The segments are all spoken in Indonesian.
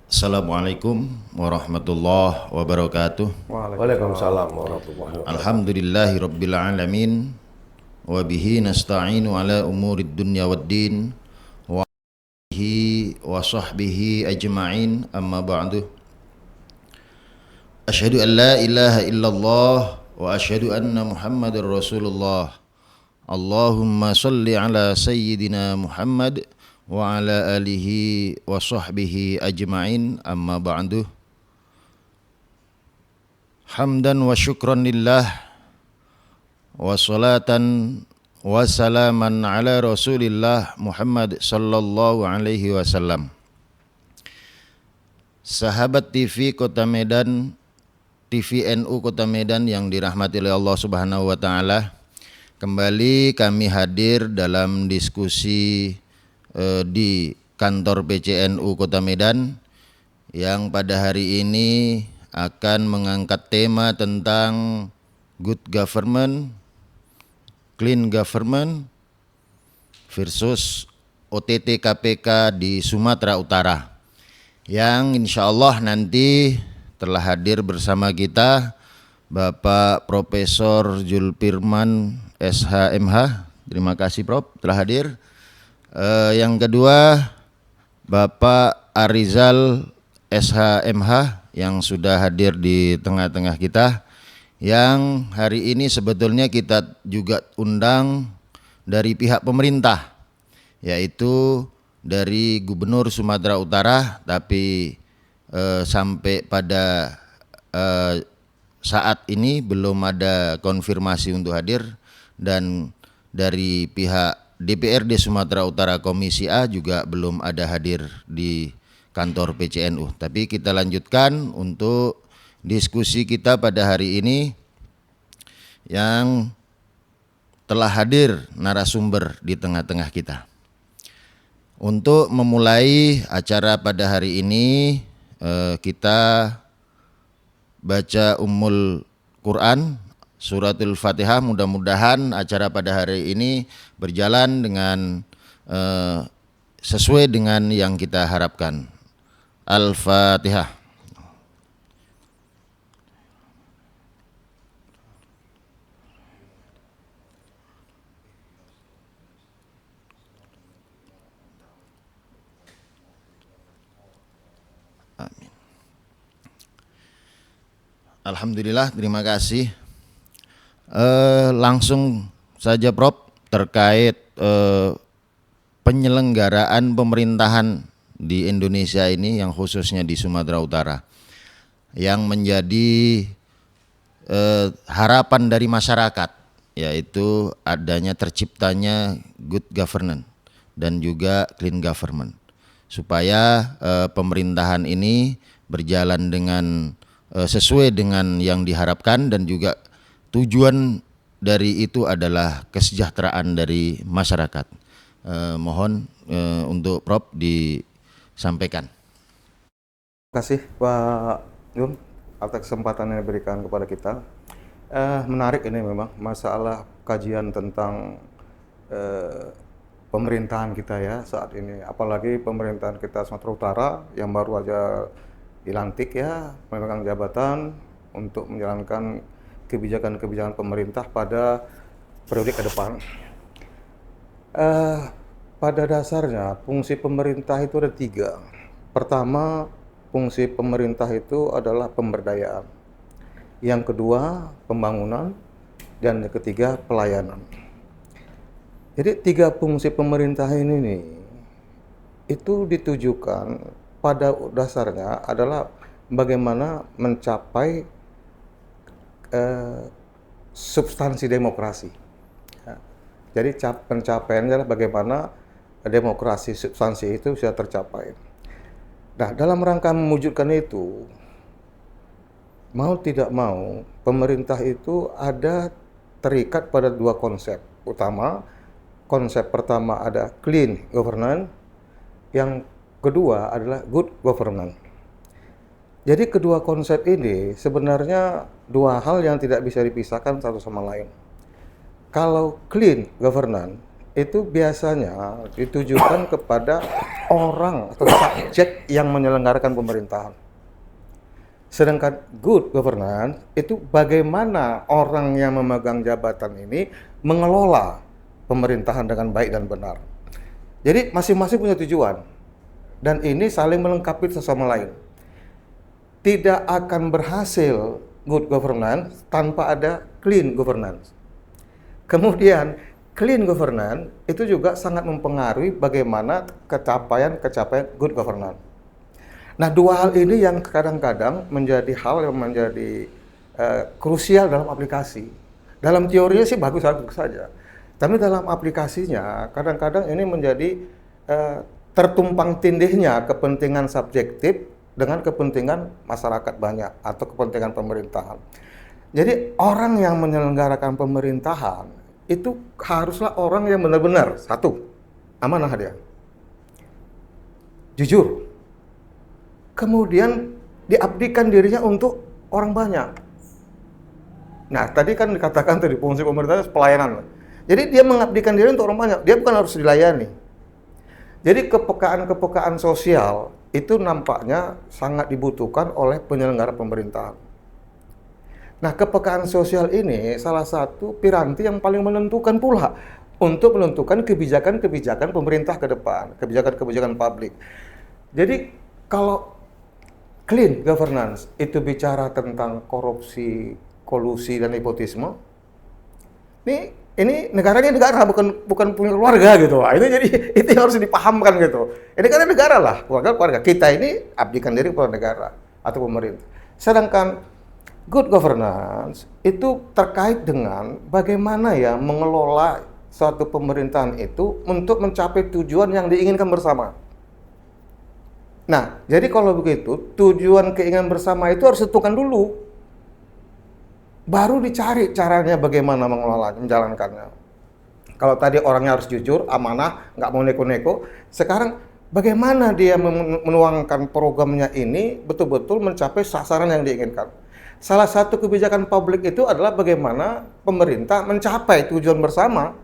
Assalamualaikum warahmatullahi wabarakatuh. Waalaikumsalam warahmatullahi wabarakatuh. Alhamdulillahi rabbil alamin wa bihi nasta'inu ala umurid dunya waddin wa alihi wa sahbihi ajma'in, amma ba'du. Asyhadu an la ilaha illallah wa asyhadu anna Muhammadar Rasulullah. Allahumma salli ala sayyidina Muhammad wa ala alihi wa sahbihi ajma'in, amma ba'du. Hamdan wa syukran lillah wa salatan wa salaman ala Rasulillah Muhammad sallallahu alaihi wasallam. Sahabat TV Kota Medan, TV NU Kota Medan yang dirahmati oleh Allah Subhanahu wa taala, kembali kami hadir dalam diskusi di kantor PCNU Kota Medan yang pada hari ini akan mengangkat tema tentang good government, clean government versus OTT KPK di Sumatera Utara, yang insya Allah nanti telah hadir bersama kita Bapak Profesor Zulfirman SHMH. Terima kasih Prof telah hadir. Yang kedua Bapak Arizal SHMH yang sudah hadir di tengah-tengah kita, yang hari ini sebetulnya kita juga undang dari pihak pemerintah, yaitu dari Gubernur Sumatera Utara, tapi sampai pada saat ini belum ada konfirmasi untuk hadir, dan dari pihak DPRD Sumatera Utara Komisi A juga belum ada hadir di kantor PCNU. Tapi kita lanjutkan untuk diskusi kita pada hari ini yang telah hadir narasumber di tengah-tengah kita. Untuk memulai acara pada hari ini, kita baca Ummul Quran, Suratul Fatihah. Mudah-mudahan acara pada hari ini berjalan dengan sesuai dengan yang kita harapkan. Al-Fatihah. Amin. Alhamdulillah, terima kasih. Langsung saja Prof, terkait penyelenggaraan pemerintahan di Indonesia ini, yang khususnya di Sumatera Utara, yang menjadi harapan dari masyarakat, yaitu adanya terciptanya good governance dan juga clean government, supaya pemerintahan ini berjalan dengan sesuai dengan yang diharapkan, dan juga tujuan dari itu adalah kesejahteraan dari masyarakat. Mohon untuk Prof disampaikan. Terima kasih Pak Yum atas kesempatan yang diberikan kepada kita. Menarik ini memang masalah kajian tentang pemerintahan kita ya saat ini. Apalagi pemerintahan kita Sumatera Utara yang baru aja dilantik ya, memegang jabatan untuk menjalankan kebijakan-kebijakan pemerintah pada periode ke depan. Pada dasarnya fungsi pemerintah itu ada 3. Pertama, fungsi pemerintah itu adalah pemberdayaan. Yang kedua, pembangunan. Dan yang ketiga, pelayanan. Jadi 3 fungsi pemerintah ini nih, itu ditujukan pada dasarnya adalah bagaimana mencapai substansi demokrasi. Jadi pencapaiannya adalah bagaimana demokrasi substansi itu bisa tercapai. Nah, dalam rangka mewujudkan itu, mau tidak mau, pemerintah itu ada terikat pada 2 konsep utama. Konsep pertama ada clean governance, yang kedua adalah good governance. Jadi kedua konsep ini sebenarnya 2 hal yang tidak bisa dipisahkan satu sama lain. Kalau clean governance itu biasanya ditujukan kepada orang atau subjek yang menyelenggarakan pemerintahan. Sedangkan good governance itu bagaimana orang yang memegang jabatan ini mengelola pemerintahan dengan baik dan benar. Jadi masing-masing punya tujuan dan ini saling melengkapi sesama lain. Tidak akan berhasil good governance tanpa ada clean governance. Kemudian clean governance itu juga sangat mempengaruhi bagaimana capaian good governance. Nah, dua hal ini yang kadang-kadang menjadi hal yang menjadi krusial dalam aplikasi. Dalam teorinya sih bagus-bagus saja, tapi dalam aplikasinya kadang-kadang ini menjadi tertumpang tindihnya kepentingan subjektif dengan kepentingan masyarakat banyak atau kepentingan pemerintahan. Jadi orang yang menyelenggarakan pemerintahan itu haruslah orang yang benar-benar satu, amanah dia, jujur, kemudian diabdikan dirinya untuk orang banyak. Nah, tadi kan dikatakan tadi fungsi pemerintah pelayanan. Jadi dia mengabdikan diri untuk orang banyak, dia bukan harus dilayani. Jadi kepekaan sosial itu nampaknya sangat dibutuhkan oleh penyelenggara pemerintahan. Nah, kepekaan sosial ini salah satu piranti yang paling menentukan pula untuk menentukan kebijakan-kebijakan pemerintah ke depan, kebijakan-kebijakan publik. Jadi kalau clean governance itu bicara tentang korupsi, kolusi dan nepotisme, ini negaranya negara, bukan punya keluarga gitu. Ini jadi itu yang harus dipahamkan gitu. Ini kan negara lah, keluarga. Kita ini abdikan diri kepada negara atau pemerintah. Sedangkan good governance itu terkait dengan bagaimana ya mengelola suatu pemerintahan itu untuk mencapai tujuan yang diinginkan bersama. Nah, jadi kalau begitu tujuan keinginan bersama itu harus ditentukan dulu. Baru dicari caranya bagaimana mengelolanya, menjalankannya. Kalau tadi orangnya harus jujur, amanah, nggak mau neko-neko. Sekarang bagaimana dia menuangkan programnya ini betul-betul mencapai sasaran yang diinginkan. Salah satu kebijakan publik itu adalah bagaimana pemerintah mencapai tujuan bersama.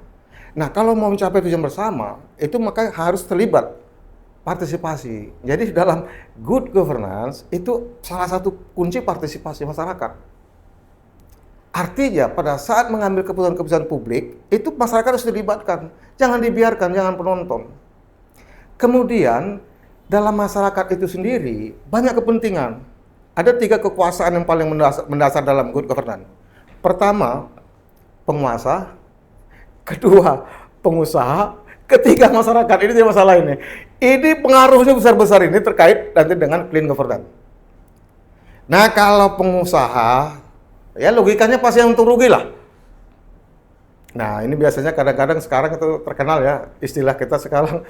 Nah, kalau mau mencapai tujuan bersama, itu maka harus terlibat partisipasi. Jadi dalam good governance itu salah satu kunci partisipasi masyarakat. Artinya pada saat mengambil keputusan-keputusan publik, itu masyarakat harus dilibatkan. Jangan dibiarkan, jangan penonton. Kemudian, dalam masyarakat itu sendiri, banyak kepentingan. Ada 3 kekuasaan yang paling mendasar dalam good governance. Pertama, penguasa. Kedua, pengusaha. Ketiga, masyarakat. Ini dia masalah ini. Ini pengaruhnya besar-besar ini terkait nanti dengan clean governance. Nah, kalau pengusaha, ya logikanya pasti yang untung rugi lah. Nah, ini biasanya kadang-kadang sekarang itu terkenal ya, istilah kita sekarang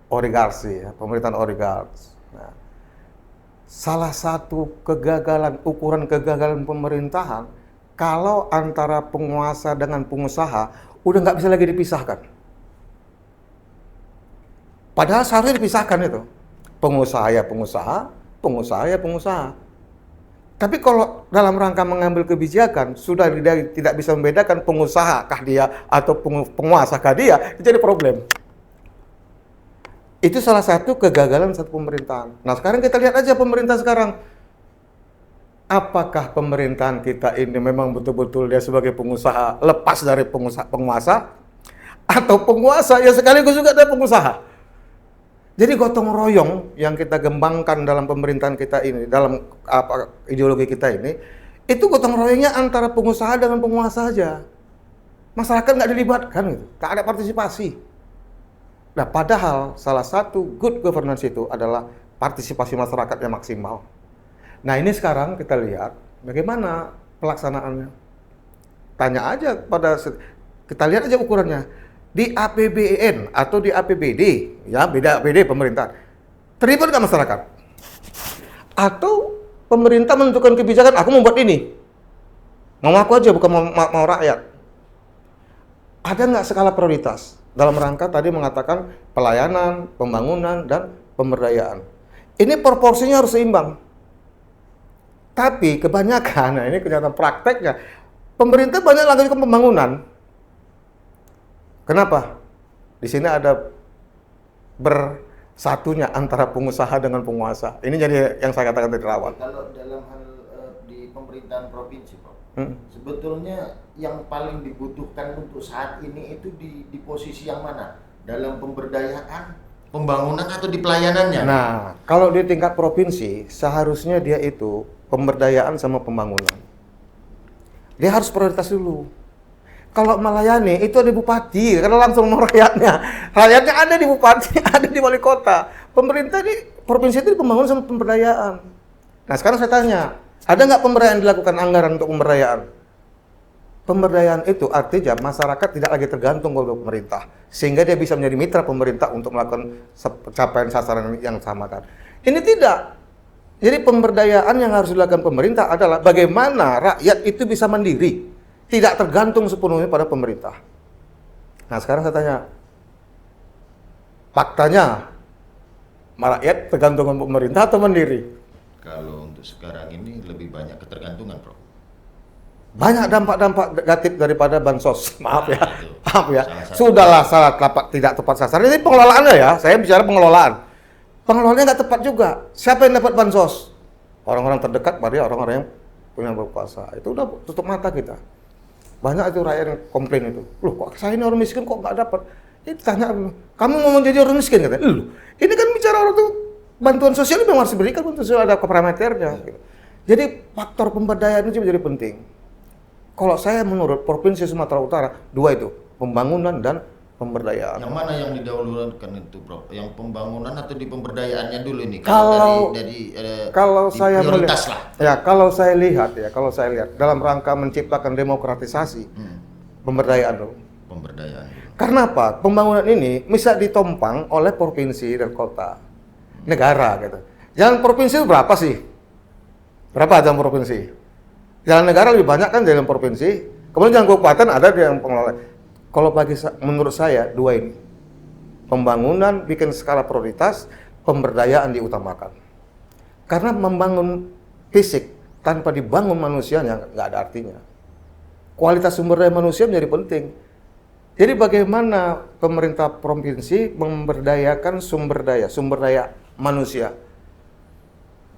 oligarki, ya, pemerintahan oligarki. Nah, salah satu ukuran kegagalan pemerintahan, kalau antara penguasa dengan pengusaha udah nggak bisa lagi dipisahkan. Padahal seharusnya dipisahkan itu. Pengusaha ya pengusaha, pengusaha ya pengusaha. Tapi kalau dalam rangka mengambil kebijakan sudah tidak bisa membedakan pengusaha kah dia atau penguasa kah dia, itu jadi problem. Itu salah satu kegagalan satu pemerintahan. Nah, sekarang kita lihat aja pemerintah sekarang. Apakah pemerintahan kita ini memang betul-betul dia sebagai pengusaha lepas dari penguasa atau penguasa ya sekaligus juga ada pengusaha? Jadi gotong royong yang kita kembangkan dalam pemerintahan kita ini, dalam ideologi kita ini, itu gotong royongnya antara pengusaha dengan penguasa saja. Masyarakat nggak dilibatkan, gitu. Nggak ada partisipasi. Nah, padahal salah satu good governance itu adalah partisipasi masyarakat yang maksimal. Nah, ini sekarang kita lihat bagaimana pelaksanaannya. Tanya aja kita lihat aja ukurannya. Di APBN atau di APBD, ya beda APBD pemerintah, terlibat nggak masyarakat? Atau pemerintah menentukan kebijakan, aku membuat ini, mau aku aja bukan mau rakyat. Ada nggak skala prioritas dalam rangka tadi mengatakan pelayanan, pembangunan dan pemberdayaan? Ini proporsinya harus seimbang. Tapi kebanyakan, nah ini kenyataan prakteknya, pemerintah banyak lakukan pembangunan. Kenapa? Di sini ada bersatunya antara pengusaha dengan penguasa. Ini jadi yang saya katakan dari awal. Kalau dalam hal di pemerintahan provinsi, Pak, sebetulnya yang paling dibutuhkan untuk saat ini itu di posisi yang mana? Dalam pemberdayaan, pembangunan atau di pelayanannya? Nah, kalau di tingkat provinsi, seharusnya dia itu pemberdayaan sama pembangunan. Dia harus prioritas dulu. Kalau melayani, itu ada bupati, karena langsung sama rakyatnya. Rakyatnya ada di bupati, ada di wali kota. Pemerintah di provinsi itu di pembangunan sama pemberdayaan. Nah, sekarang saya tanya, ada nggak pemberdayaan dilakukan anggaran untuk pemberdayaan? Pemberdayaan itu artinya masyarakat tidak lagi tergantung kepada pemerintah, sehingga dia bisa menjadi mitra pemerintah untuk melakukan capaian sasaran yang samakan. Ini tidak. Jadi pemberdayaan yang harus dilakukan pemerintah adalah bagaimana rakyat itu bisa mandiri, tidak tergantung sepenuhnya pada pemerintah. Nah, sekarang saya tanya, faktanya rakyat tergantung dengan pemerintah atau mandiri? Kalau untuk sekarang ini lebih banyak ketergantungan, Bro. Banyak dampak-dampak negatif daripada bansos. Maaf ya, Itu maaf ya. salah satu. Sudahlah salah tidak tepat sasaran. Ini pengelolaannya ya. Saya bicara pengelolaan. Pengelolaannya nggak tepat juga. Siapa yang dapat bansos? Orang-orang terdekat pada orang-orang yang punya berkuasa. Itu udah tutup mata kita. Banyak itu rakyat yang komplain itu. Loh, kok saya ini orang miskin kok nggak dapat? Ini tanya, kamu mau menjadi orang miskin katanya? Loh, ini kan bicara orang tuh bantuan sosial memang harus diberikan, bantuan sosial ada parameternya. Gitu. Jadi faktor pemberdayaan itu menjadi penting. Kalau saya menurut Provinsi Sumatera Utara, dua itu, pembangunan dan pemberdayaan. Yang mana yang didahulukan itu, Bro? Yang pembangunan atau di pemberdayaannya dulu ini? Kalau Di saya prioritas melihat, lah. ya kalau saya lihat dalam rangka menciptakan demokratisasi, pemberdayaan dulu. Pemberdayaan. Karena apa? Pembangunan ini bisa ditompang oleh provinsi dan kota, negara gitu. Jalan provinsi itu berapa sih? Berapa jalan provinsi? Jalan negara lebih banyak kan jalan provinsi. Kemudian jalan kabupaten ada di yang pengelola. Kalau menurut saya dua ini, pembangunan bikin skala prioritas, pemberdayaan diutamakan. Karena membangun fisik tanpa dibangun manusianya nggak ada artinya. Kualitas sumber daya manusia menjadi penting. Jadi bagaimana pemerintah provinsi memberdayakan sumber daya manusia?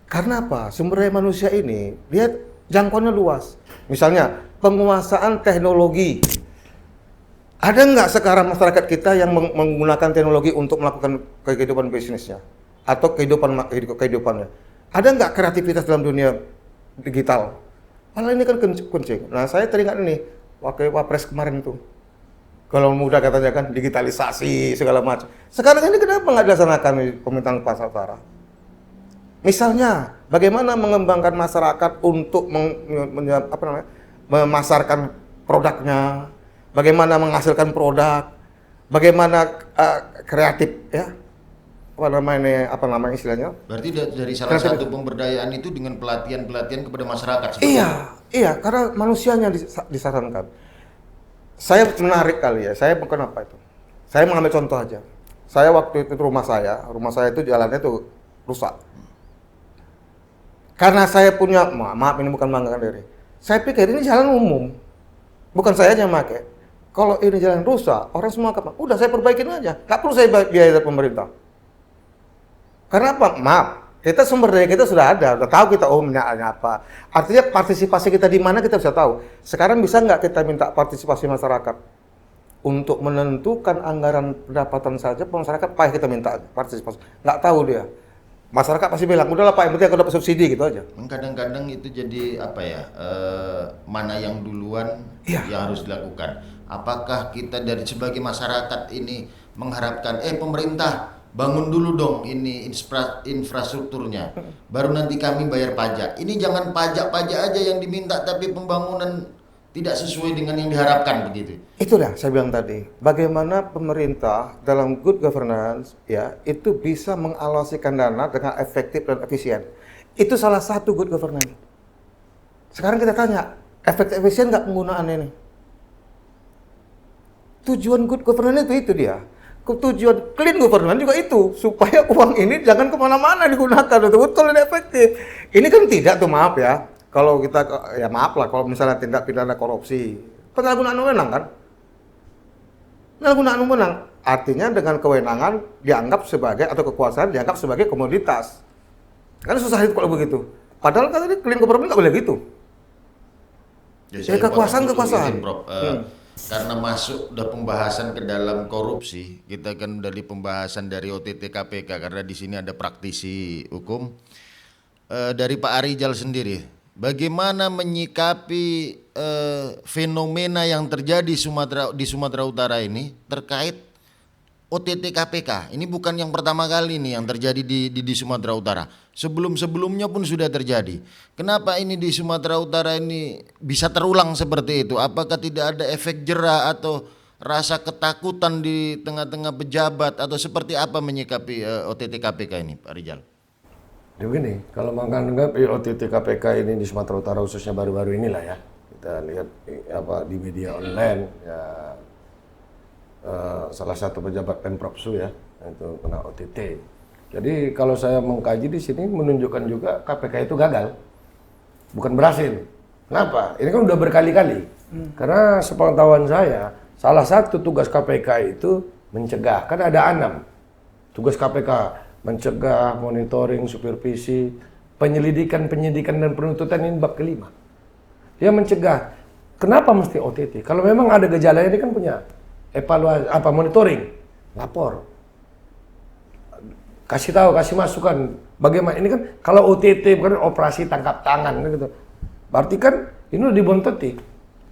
Karena apa? Sumber daya manusia ini dia jangkauannya luas. Misalnya penguasaan teknologi. Ada nggak sekarang masyarakat kita yang menggunakan teknologi untuk melakukan kehidupan bisnisnya atau kehidupannya? Ada nggak kreativitas dalam dunia digital? Hal ini kan kencing. Nah, saya teringat ini wakil Wapres kemarin tuh. Kalau muda katanya kan digitalisasi segala macam. Sekarang ini kenapa nggak dilaksanakan di pemerintahan Pasar Utara? Misalnya, bagaimana mengembangkan masyarakat untuk memasarkan produknya, bagaimana menghasilkan produk, bagaimana kreatif ya, apa namanya istilahnya? Berarti dari salah Kreatif. satu pemberdayaan itu dengan pelatihan kepada masyarakat. Sebetulnya. Iya, karena manusianya disarankan. Saya menarik kali ya, saya bukan apa itu. Saya mengambil contoh aja. Saya waktu itu rumah saya itu jalannya tuh rusak. Karena saya punya, maaf ini bukan membanggakan diri. Saya pikir ini jalan umum. Bukan saya aja yang pakai. Kalau ini jalan rusak, orang semua kapan? Udah saya perbaikin aja. Nggak perlu saya biaya dari pemerintah. Karena apa? Maaf, kita sumber daya kita sudah ada. Udah tahu kita minyaknya apa. Artinya partisipasi kita di mana kita bisa tahu. Sekarang bisa nggak kita minta partisipasi masyarakat? Untuk menentukan anggaran pendapatan saja, masyarakat payah kita minta partisipasi. Nggak tahu dia. Masyarakat pasti bilang, udahlah Pak, yang penting aku dapat subsidi gitu aja. Kadang-kadang itu jadi apa ya, mana yang duluan yang harus dilakukan. Apakah kita dari sebagai masyarakat ini mengharapkan, pemerintah bangun dulu dong ini infrastrukturnya, baru nanti kami bayar pajak. Ini jangan pajak-pajak aja yang diminta, tapi pembangunan tidak sesuai dengan yang diharapkan begitu. Itulah saya bilang tadi, bagaimana pemerintah dalam good governance ya itu bisa mengalokasikan dana dengan efektif dan efisien. Itu salah satu good governance. Sekarang kita tanya, efektif efisien nggak penggunaan ini? Tujuan good governance itu dia. Tujuan clean governance juga itu, supaya uang ini jangan kemana-mana digunakan, betul-betul dan efektif. Ini kan tidak tuh, maaf ya. Kalau kita, ya maaf lah, kalau misalnya tindak pidana korupsi, penyalahgunaan wewenang kan? Penyalahgunaan wewenang artinya dengan kewenangan dianggap sebagai atau kekuasaan dianggap sebagai komoditas. Kan susah itu kalau begitu. Padahal kan tadi clean government nggak boleh gitu. Saya kekuasaan. izin, Prof. Karena masuk udah pembahasan ke dalam korupsi, kita kan dari pembahasan dari OTT KPK karena di sini ada praktisi hukum. Dari Pak Arijal sendiri, bagaimana menyikapi fenomena yang terjadi di Sumatera Utara ini terkait OTT KPK? Ini bukan yang pertama kali nih yang terjadi di Sumatera Utara. Sebelumnya pun sudah terjadi. Kenapa ini di Sumatera Utara ini bisa terulang seperti itu? Apakah tidak ada efek jera atau rasa ketakutan di tengah-tengah pejabat atau seperti apa menyikapi OTT KPK ini, Pak Rijal? Begini, kalau menganggap OTT KPK ini di Sumatera Utara khususnya baru-baru inilah ya, kita lihat di media online ya, salah satu pejabat Pemprovsu ya itu kena OTT. Jadi kalau saya mengkaji di sini menunjukkan juga KPK itu gagal, bukan berhasil. Kenapa? Ini kan udah berkali-kali. Karena sepengetahuan saya, salah satu tugas KPK itu mencegah. Kan ada 6 tugas KPK: mencegah, monitoring, supervisi, penyelidikan, penyidikan dan penuntutan. Ini bab kelima. Dia mencegah. Kenapa mesti OTT? Kalau memang ada gejalanya, dia kan punya evaluasi, monitoring, lapor, kasih tahu, kasih masukan. Bagaimana ini kan kalau OTT bukan operasi tangkap tangan gitu. Berarti kan ini udah dibontoti,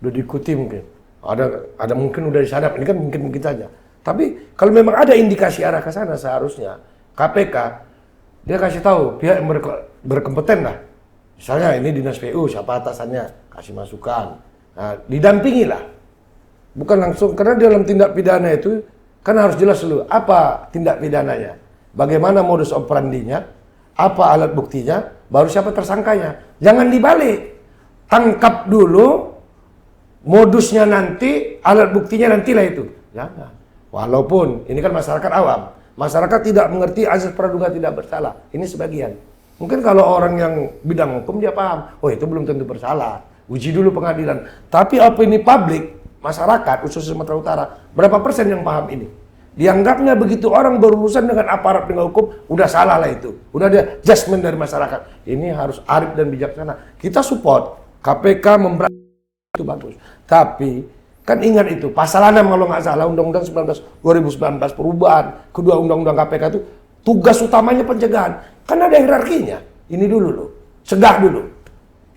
udah diikuti mungkin. Ada mungkin udah disadap. Ini kan mungkin saja. Tapi kalau memang ada indikasi arah ke sana, seharusnya KPK dia kasih tahu pihak yang berkompeten lah. Misalnya ini dinas PU, siapa atasannya, kasih masukan. Nah, didampingi lah. Bukan langsung, karena dalam tindak pidana itu kan harus jelas dulu apa tindak pidananya, bagaimana modus operandinya, apa alat buktinya, baru siapa tersangkanya. Jangan dibalik, tangkap dulu, modusnya nanti, alat buktinya nantilah itu. Jangan. Walaupun ini kan masyarakat awam, masyarakat tidak mengerti azas praduga tidak bersalah. Ini sebagian. Mungkin kalau orang yang bidang hukum dia paham, oh itu belum tentu bersalah, uji dulu pengadilan. Tapi opini publik, masyarakat, khususnya Sumatera Utara, berapa persen yang paham ini? Dianggapnya begitu orang berurusan dengan aparat penegak hukum, udah salah lah itu. Udah ada judgment dari masyarakat. Ini harus arif dan bijaksana. Kita support KPK memberantas itu bagus. Tapi kan ingat itu, pasal 6 kalau nggak salah, Undang-Undang 2019 perubahan kedua Undang-Undang KPK itu, tugas utamanya pencegahan. Kan ada hierarkinya. Ini dulu loh, cegah dulu.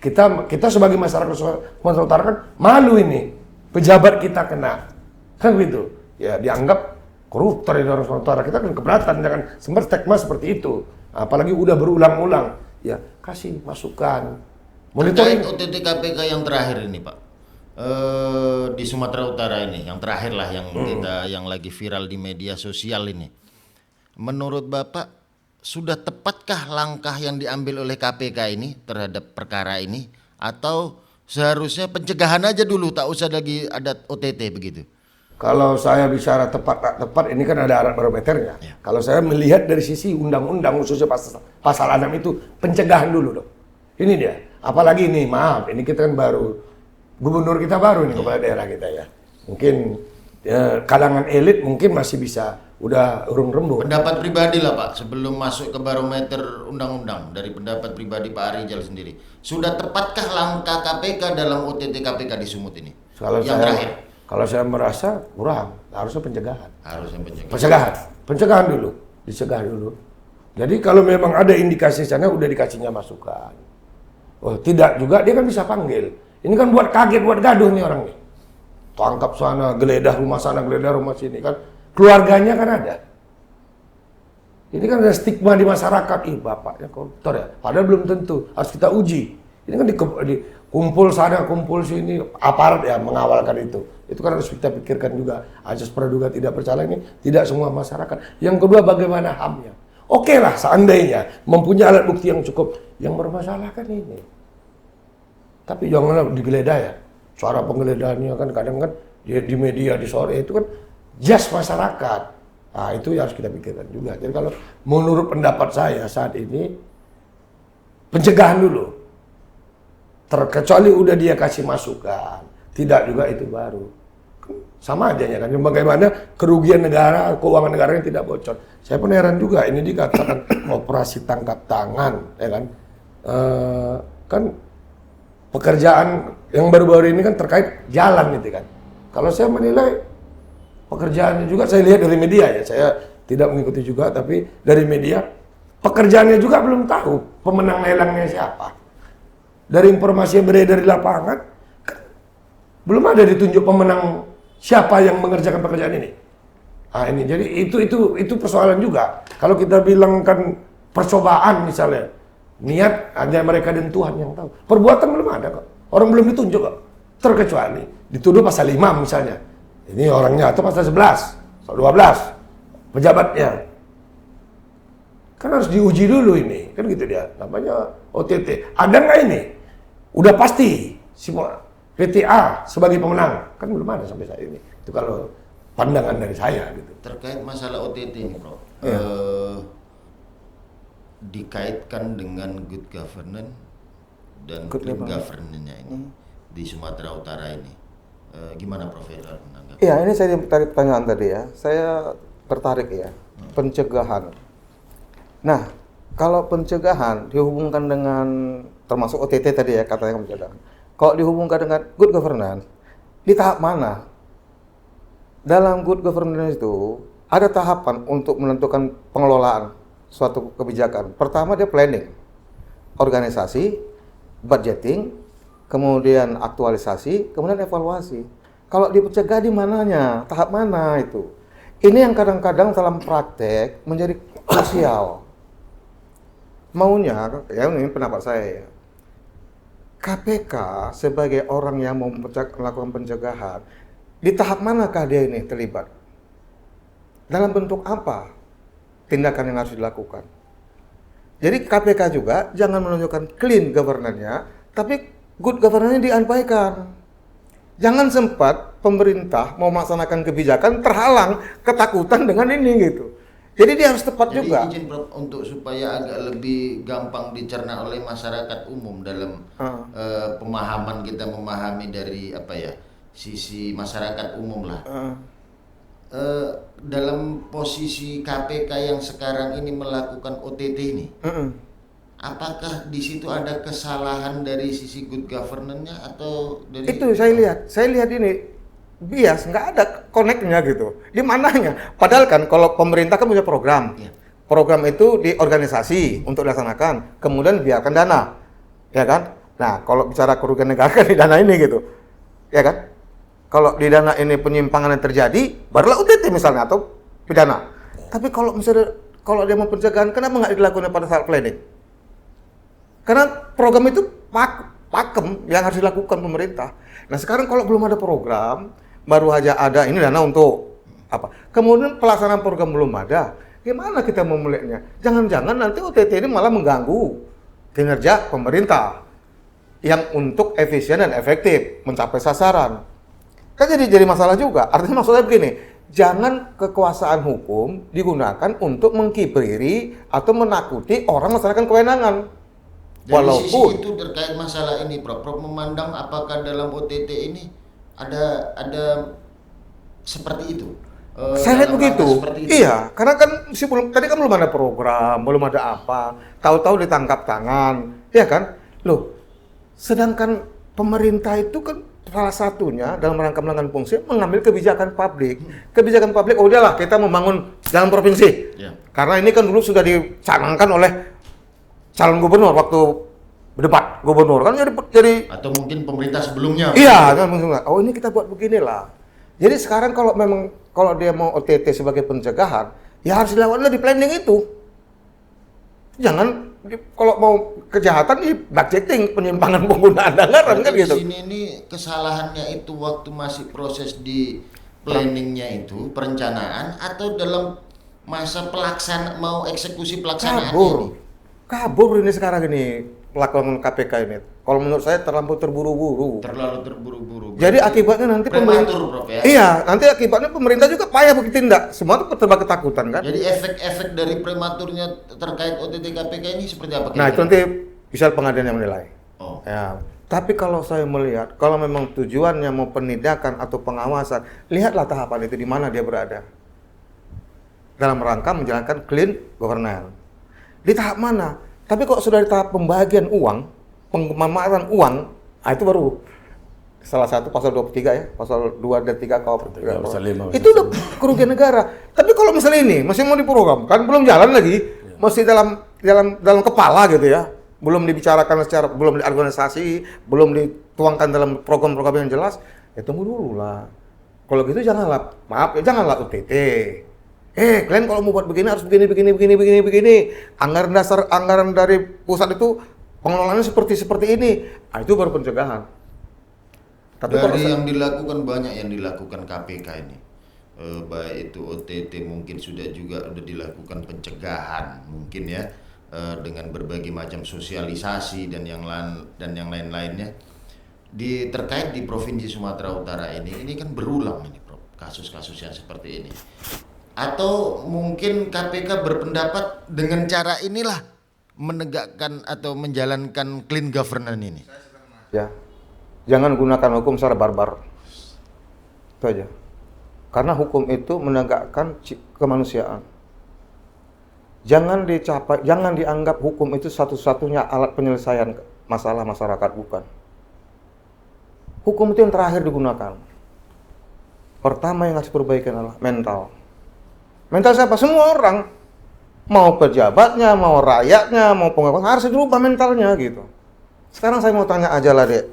Kita sebagai masyarakat Sumatera Utara kan malu ini. Pejabat kita kena, kan begitu. Ya dianggap koruptor di orang Sumatera Utara. Kita kan keberatan, jangan sempat stigma seperti itu. Apalagi udah berulang-ulang. Ya kasih masukan. Monitoring OTT KPK yang terakhir ini, Pak. Di Sumatera Utara ini, yang terakhir lah yang yang lagi viral di media sosial ini. Menurut Bapak, sudah tepatkah langkah yang diambil oleh KPK ini terhadap perkara ini, atau seharusnya pencegahan aja dulu, tak usah lagi ada OTT begitu? Kalau saya bicara tepat tak tepat, ini kan ada alat barometernya. Ya. Kalau saya melihat dari sisi undang-undang, khususnya pasal 6 itu pencegahan dulu dong. Ini dia. Apalagi ini, maaf, ini kita kan baru, gubernur kita baru nih, kepala daerah kita ya. Mungkin kalangan elit mungkin masih bisa, udah urung rembuk. Pendapat pribadi lah Pak, sebelum masuk ke barometer undang-undang, dari pendapat pribadi Pak Arijal sendiri, sudah tepatkah langkah KPK dalam OTT KPK di Sumut ini? Kalau saya merasa kurang, harusnya pencegahan. Harusnya pencegahan. Pencegahan dulu, dicegah dulu. Jadi kalau memang ada indikasi sana, udah dikasihnya masukan. Oh tidak juga, dia kan bisa panggil. Ini kan buat kaget, buat gaduh nih orang nih. Tangkap sana, geledah rumah sana, geledah rumah sini kan. Keluarganya kan ada. Ini kan ada stigma di masyarakat, bapaknya koruptor ya. Padahal belum tentu, harus kita uji. Ini kan kumpul sana, kumpul sini, aparat ya mengawalkan itu. Itu kan harus kita pikirkan juga. Azas praduga tidak bersalah ini tidak semua masyarakat. Yang kedua, bagaimana HAM-nya. Oke lah, seandainya mempunyai alat bukti yang cukup. Yang bermasalah kan ini. Tapi janganlah digeledah ya. Suara penggeledahannya kan kadang kan di media, di sore itu kan jas masyarakat. Nah itu harus kita pikirkan juga. Jadi kalau menurut pendapat saya saat ini, pencegahan dulu. Terkecuali udah dia kasih masukan. Tidak juga itu baru. Sama aja ya kan. Bagaimana kerugian negara, keuangan negara yang tidak bocor. Saya pun heran juga ini dikatakan operasi tangkap tangan, ya kan? Kan pekerjaan yang baru-baru ini kan terkait jalan gitu kan. Kalau saya menilai pekerjaannya juga saya lihat dari media ya, saya tidak mengikuti juga, tapi dari media pekerjaannya juga belum tahu pemenang lelangnya siapa. Dari informasi yang beredar di lapangan, belum ada ditunjuk pemenang siapa yang mengerjakan pekerjaan ini. Nah ini, jadi itu persoalan juga. Kalau kita bilang kan percobaan misalnya, niat hanya mereka dan Tuhan yang tahu. Perbuatan belum ada kok, orang belum ditunjuk kok. Terkecuali dituduh pasal 5 misalnya. Ini orangnya atau pasal 11, pasal 12, pejabatnya. Kan harus diuji dulu ini, kan gitu dia. Namanya OTT. Ada nggak ini? Udah pasti si PTA sebagai pemenang, kan belum ada sampai saat ini. Itu kalau pandangan dari saya gitu. Terkait masalah OTT ini, Prof. Iya. Dikaitkan dengan good governance dan clean governance-nya ini di Sumatera Utara ini. Gimana Prof menanggapi? Iya, ini saya tertarik pertanyaan tadi ya. Saya tertarik ya, pencegahan. Nah, kalau pencegahan dihubungkan dengan termasuk OTT tadi ya katanya pencegahan. Kalau dihubungkan dengan good governance, di tahap mana? Dalam good governance itu ada tahapan untuk menentukan pengelolaan suatu kebijakan. Pertama dia planning, organisasi, budgeting, kemudian aktualisasi, kemudian evaluasi. Kalau dipencegah di mananya, tahap mana itu? Ini yang kadang-kadang dalam praktek menjadi krusial. Maunya, ya ini pendapat saya ya, KPK sebagai orang yang mau melakukan pencegahan, di tahap manakah dia ini terlibat? Dalam bentuk apa tindakan yang harus dilakukan? Jadi KPK juga jangan menunjukkan clean governance-nya, tapi good governance-nya diabaikan. Jangan sempat pemerintah mau melaksanakan kebijakan terhalang ketakutan dengan ini gitu. Jadi dia harus tepat juga. Jadi izin Prof, untuk supaya agak lebih gampang dicerna oleh masyarakat umum dalam pemahaman kita memahami dari apa ya sisi masyarakat umum lah. Dalam posisi KPK yang sekarang ini melakukan OTT ini, apakah di situ ada kesalahan dari sisi good governance-nya atau dari itu saya lihat ini bias, nggak ada connect-nya gitu. Di mananya? Padahal kan kalau pemerintah kan punya program. Ya. Program itu di organisasi untuk dilaksanakan, kemudian biarkan dana. Ya kan? Nah, kalau bicara kerugian negara kan di dana ini gitu. Ya kan? Kalau di dana ini penyimpangan yang terjadi, barulah UTT misalnya atau pidana. Tapi kalau misalnya kalau dia mau pencegahan, kenapa nggak dilakukan pada saat planning? Karena program itu pakem yang harus dilakukan pemerintah. Nah, sekarang kalau belum ada program, baru aja ada ini dana untuk apa? Kemudian pelaksanaan program belum ada. Gimana kita mau melihatnya? Jangan-jangan nanti OTT ini malah mengganggu kinerja pemerintah yang untuk efisien dan efektif mencapai sasaran. Kan jadi masalah juga. Artinya maksudnya begini, jangan kekuasaan hukum digunakan untuk mengkibriri atau menakuti orang melaksanakan kewenangan. dari sisi itu terkait masalah ini, Prof memandang apakah dalam OTT ini ada seperti itu? Saya lihat begitu. Iya, karena kan tadi kan belum ada program, belum ada apa, tahu-tahu ditangkap tangan, ya kan? Loh, sedangkan pemerintah itu kan salah satunya dalam rangka melanggar fungsi mengambil kebijakan publik. Kebijakan publik, oh udahlah kita membangun jalan provinsi. Ya. Karena ini kan dulu sudah dicanangkan oleh calon gubernur waktu berdebat gubernur kan jadi atau mungkin pemerintah sebelumnya. Iya, kan oh ini kita buat beginilah. Jadi sekarang kalau dia mau OTT sebagai pencegahan, ya harus dilakukan di planning itu. Jangan kalau mau kejahatan di budgeting, penyimpangan penggunaan anggaran kan gitu. Di sini ini kesalahannya itu waktu masih proses di planningnya itu perencanaan atau dalam masa mau eksekusi pelaksanaan ini. Kabur ini sekarang ini pelakuan KPK ini. Kalau menurut saya terlalu terburu-buru. Jadi akibatnya nanti pemerintah, Prof, ya? Iya, nanti akibatnya pemerintah juga payah bertindak. Semua itu terbawa ketakutan kan. Jadi efek-efek dari prematurnya terkait OTT KPK ini seperti apa? Nah itu nanti bisa pengadilan yang menilai. Oh. Ya, Tapi kalau saya melihat, kalau memang tujuannya mau penindakan atau pengawasan, lihatlah tahapan itu di mana dia berada. Dalam rangka menjalankan clean governance. Di tahap mana? Tapi kok sudah di tahap pembagian uang, pengemanfaatan uang, itu baru salah satu pasal 23 ya, pasal 2 dan 3 KUHP. Itu udah kerugian negara. Tapi kalau misalnya ini masih mau diprogram, kan belum jalan lagi, masih dalam kepala gitu ya. Belum dibicarakan belum diorganisasi, belum dituangkan dalam program-program yang jelas, ya tunggu dulu lah. Kalau gitu janganlah UTT. Kalian kalau mau buat begini harus begini. Anggaran dari pusat itu pengelolaannya seperti ini. Nah, itu baru pencegahan. Tapi dari yang dilakukan banyak yang dilakukan KPK ini, baik itu OTT mungkin sudah dilakukan pencegahan mungkin ya. Dengan berbagai macam sosialisasi dan yang lain-lainnya terkait di Provinsi Sumatera Utara ini kan berulang ini Prof, kasus-kasus yang seperti ini. Atau mungkin KPK berpendapat dengan cara inilah menegakkan atau menjalankan clean governance ini. Ya, jangan gunakan hukum secara barbar. Itu aja. Karena hukum itu menegakkan kemanusiaan. Jangan dianggap hukum itu satu-satunya alat penyelesaian masalah masyarakat, bukan. Hukum itu yang terakhir digunakan. Pertama yang harus diperbaiki adalah mental. Mental siapa? Semua orang. Mau pejabatnya, mau rakyatnya, mau pengawas, harus dirubah mentalnya gitu. Sekarang saya mau tanya aja lah, Dek.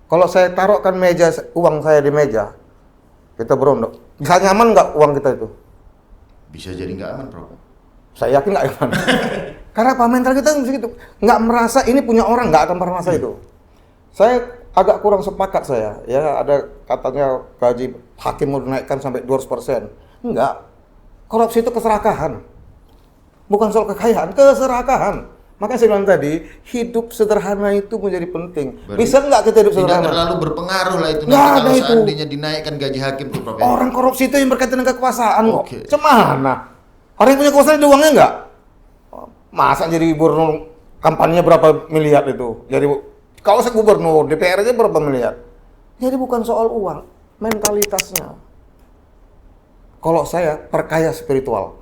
Kalau saya taruhkan uang saya di meja, kita berondok, bisa nyaman nggak uang kita itu? Bisa jadi nggak aman, Prof. Saya yakin nggak aman. Karena apa, mental kita begitu, nggak merasa ini punya orang, nggak akan pernah merasa itu. Saya agak kurang sepakat saya, ya ada katanya gaji hakim mau dinaikkan sampai 200%. Enggak, korupsi itu keserakahan, bukan soal kekayaan, keserakahan. Makanya saya bilang tadi, hidup sederhana itu menjadi penting. Berarti bisa nggak kita hidup sederhana? Tidak terlalu berpengaruh lah itu Nggak nanti ada kalau itu. seandainya dinaikkan gaji hakim tuh Prof. Orang korupsi itu yang berkaitan dengan kekuasaan kok. Oke. Cemana? Orang yang punya kekuasaan ada uangnya nggak? Masa jadi gubernur kampanyenya berapa miliar itu? Jadi kalau saya gubernur, DPR aja berapa miliar? Jadi bukan soal uang, mentalitasnya. Kalau saya perkaya spiritual,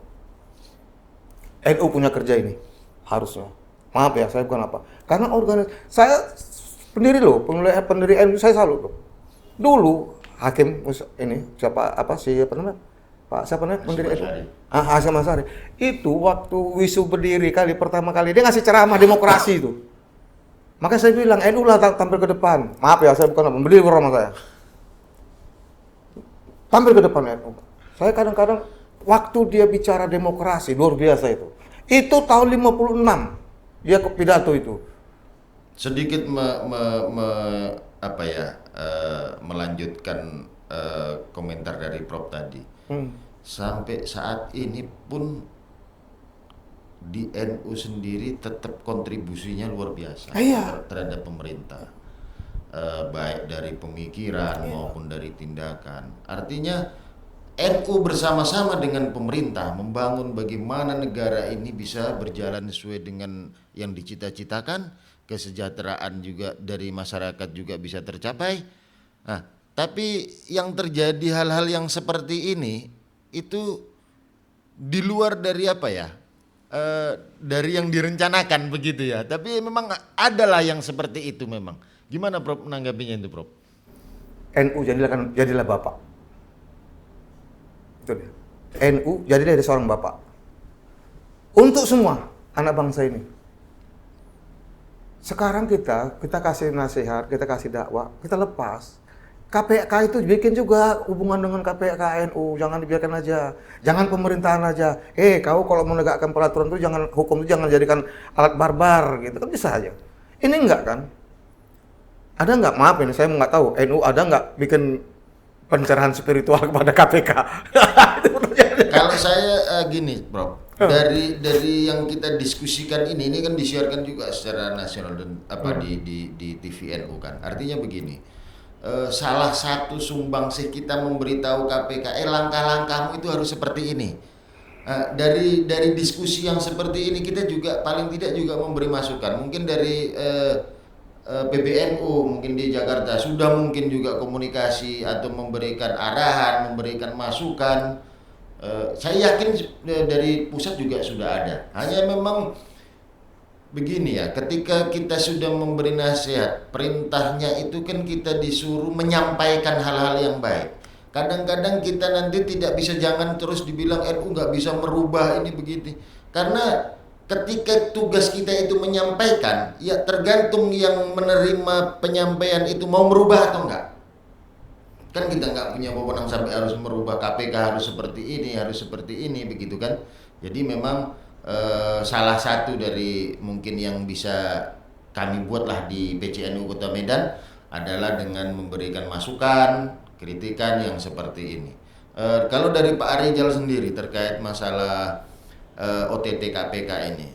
NU punya kerja ini harusnya. Maaf ya, saya bukan apa. Karena saya pendiri NU, saya salut loh. Dulu hakim ini siapa namanya pendiri NU? Hasyim Asy'ari. Itu waktu Wisu berdiri pertama kali dia ngasih ceramah demokrasi itu. Makanya saya bilang NU lah tampil ke depan. Maaf ya, saya bukan apa, berdiri bersama saya. Tampil ke depan NU. Saya kadang-kadang waktu dia bicara demokrasi luar biasa itu. Itu tahun 56 dia ke pidato itu. Sedikit melanjutkan komentar dari Prof tadi. Sampai saat ini pun di NU sendiri tetap kontribusinya luar biasa terhadap pemerintah, baik dari pemikiran maupun dari tindakan. Artinya NU bersama-sama dengan pemerintah membangun bagaimana negara ini bisa berjalan sesuai dengan yang dicita-citakan, kesejahteraan juga dari masyarakat juga bisa tercapai. Nah, tapi yang terjadi hal-hal yang seperti ini itu di luar dari dari yang direncanakan begitu ya. Tapi memang adalah yang seperti itu memang. Gimana Prof menanggapinya itu Prof? NU jadilah bapak. Itu dia. NU jadilah seorang bapak. Untuk semua anak bangsa ini. Sekarang kita kasih nasihat, kita kasih dakwah, kita lepas. KPK itu bikin juga hubungan dengan KPK NU, jangan dibiarkan aja, jangan pemerintahan aja. Kau kalau menegakkan peraturan itu hukum itu jangan jadikan alat barbar gitu kan, bisa aja. Ini enggak kan? Ada nggak? Maaf ini saya nggak tahu. NU ada nggak bikin pencerahan spiritual kepada KPK? Kalau saya gini, Prof. Dari yang kita diskusikan ini kan disiarkan juga secara nasional dan di TV NU kan. Artinya begini. Salah satu sumbangsih kita memberitahu KPK langkah-langkahmu itu harus seperti ini. Dari diskusi yang seperti ini kita juga paling tidak juga memberi masukan. Mungkin dari PBNU mungkin di Jakarta sudah mungkin juga komunikasi atau memberikan arahan, memberikan masukan. Saya yakin dari pusat juga sudah ada. Hanya memang begini ya, ketika kita sudah memberi nasihat, perintahnya itu kan kita disuruh menyampaikan hal-hal yang baik. Kadang-kadang kita nanti tidak bisa, jangan terus dibilang NU nggak bisa merubah ini begitu. Karena ketika tugas kita itu menyampaikan, ya tergantung yang menerima penyampaian itu mau merubah atau enggak. Kan kita nggak punya wewenang sampai harus merubah KPK harus seperti ini begitu kan. Jadi memang salah satu dari mungkin yang bisa kami buatlah di PCNU Kota Medan adalah dengan memberikan masukan, kritikan yang seperti ini. Kalau dari Pak Arijal sendiri terkait masalah OTT KPK ini,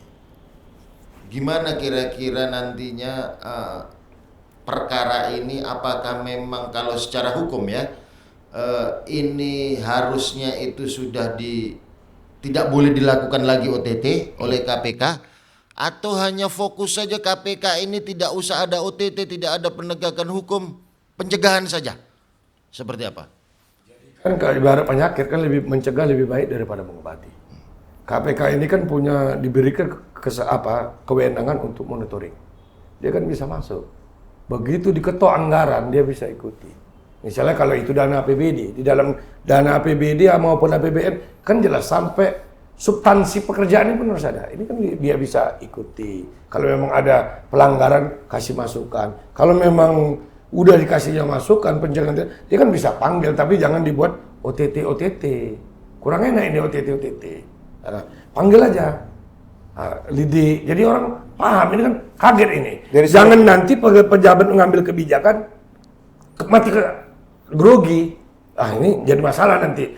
gimana kira-kira nantinya perkara ini, apakah memang kalau secara hukum ya ini harusnya itu sudah tidak boleh dilakukan lagi OTT oleh KPK, atau hanya fokus saja KPK ini tidak usah ada OTT, tidak ada penegakan hukum, pencegahan saja, seperti apa? Kan kalau ibarat penyakit kan lebih mencegah lebih baik daripada mengobati. KPK ini kan diberikan kewenangan untuk monitoring. Dia kan bisa masuk. Begitu diketok anggaran dia bisa ikuti. Misalnya kalau itu dana APBD, di dalam dana APBD maupun APBN kan jelas sampai substansi pekerjaan ini pun harus ada. Ini kan dia bisa ikuti. Kalau memang ada pelanggaran kasih masukan. Kalau memang udah dikasihnya masukan pencegahan, dia kan bisa panggil, tapi jangan dibuat OTT. Kurang enak ini OTT. Nah, panggil aja. Lidik. Jadi orang paham, ini kan kaget ini. Jangan nanti pejabat mengambil kebijakan mati grogi. Ini jadi masalah nanti.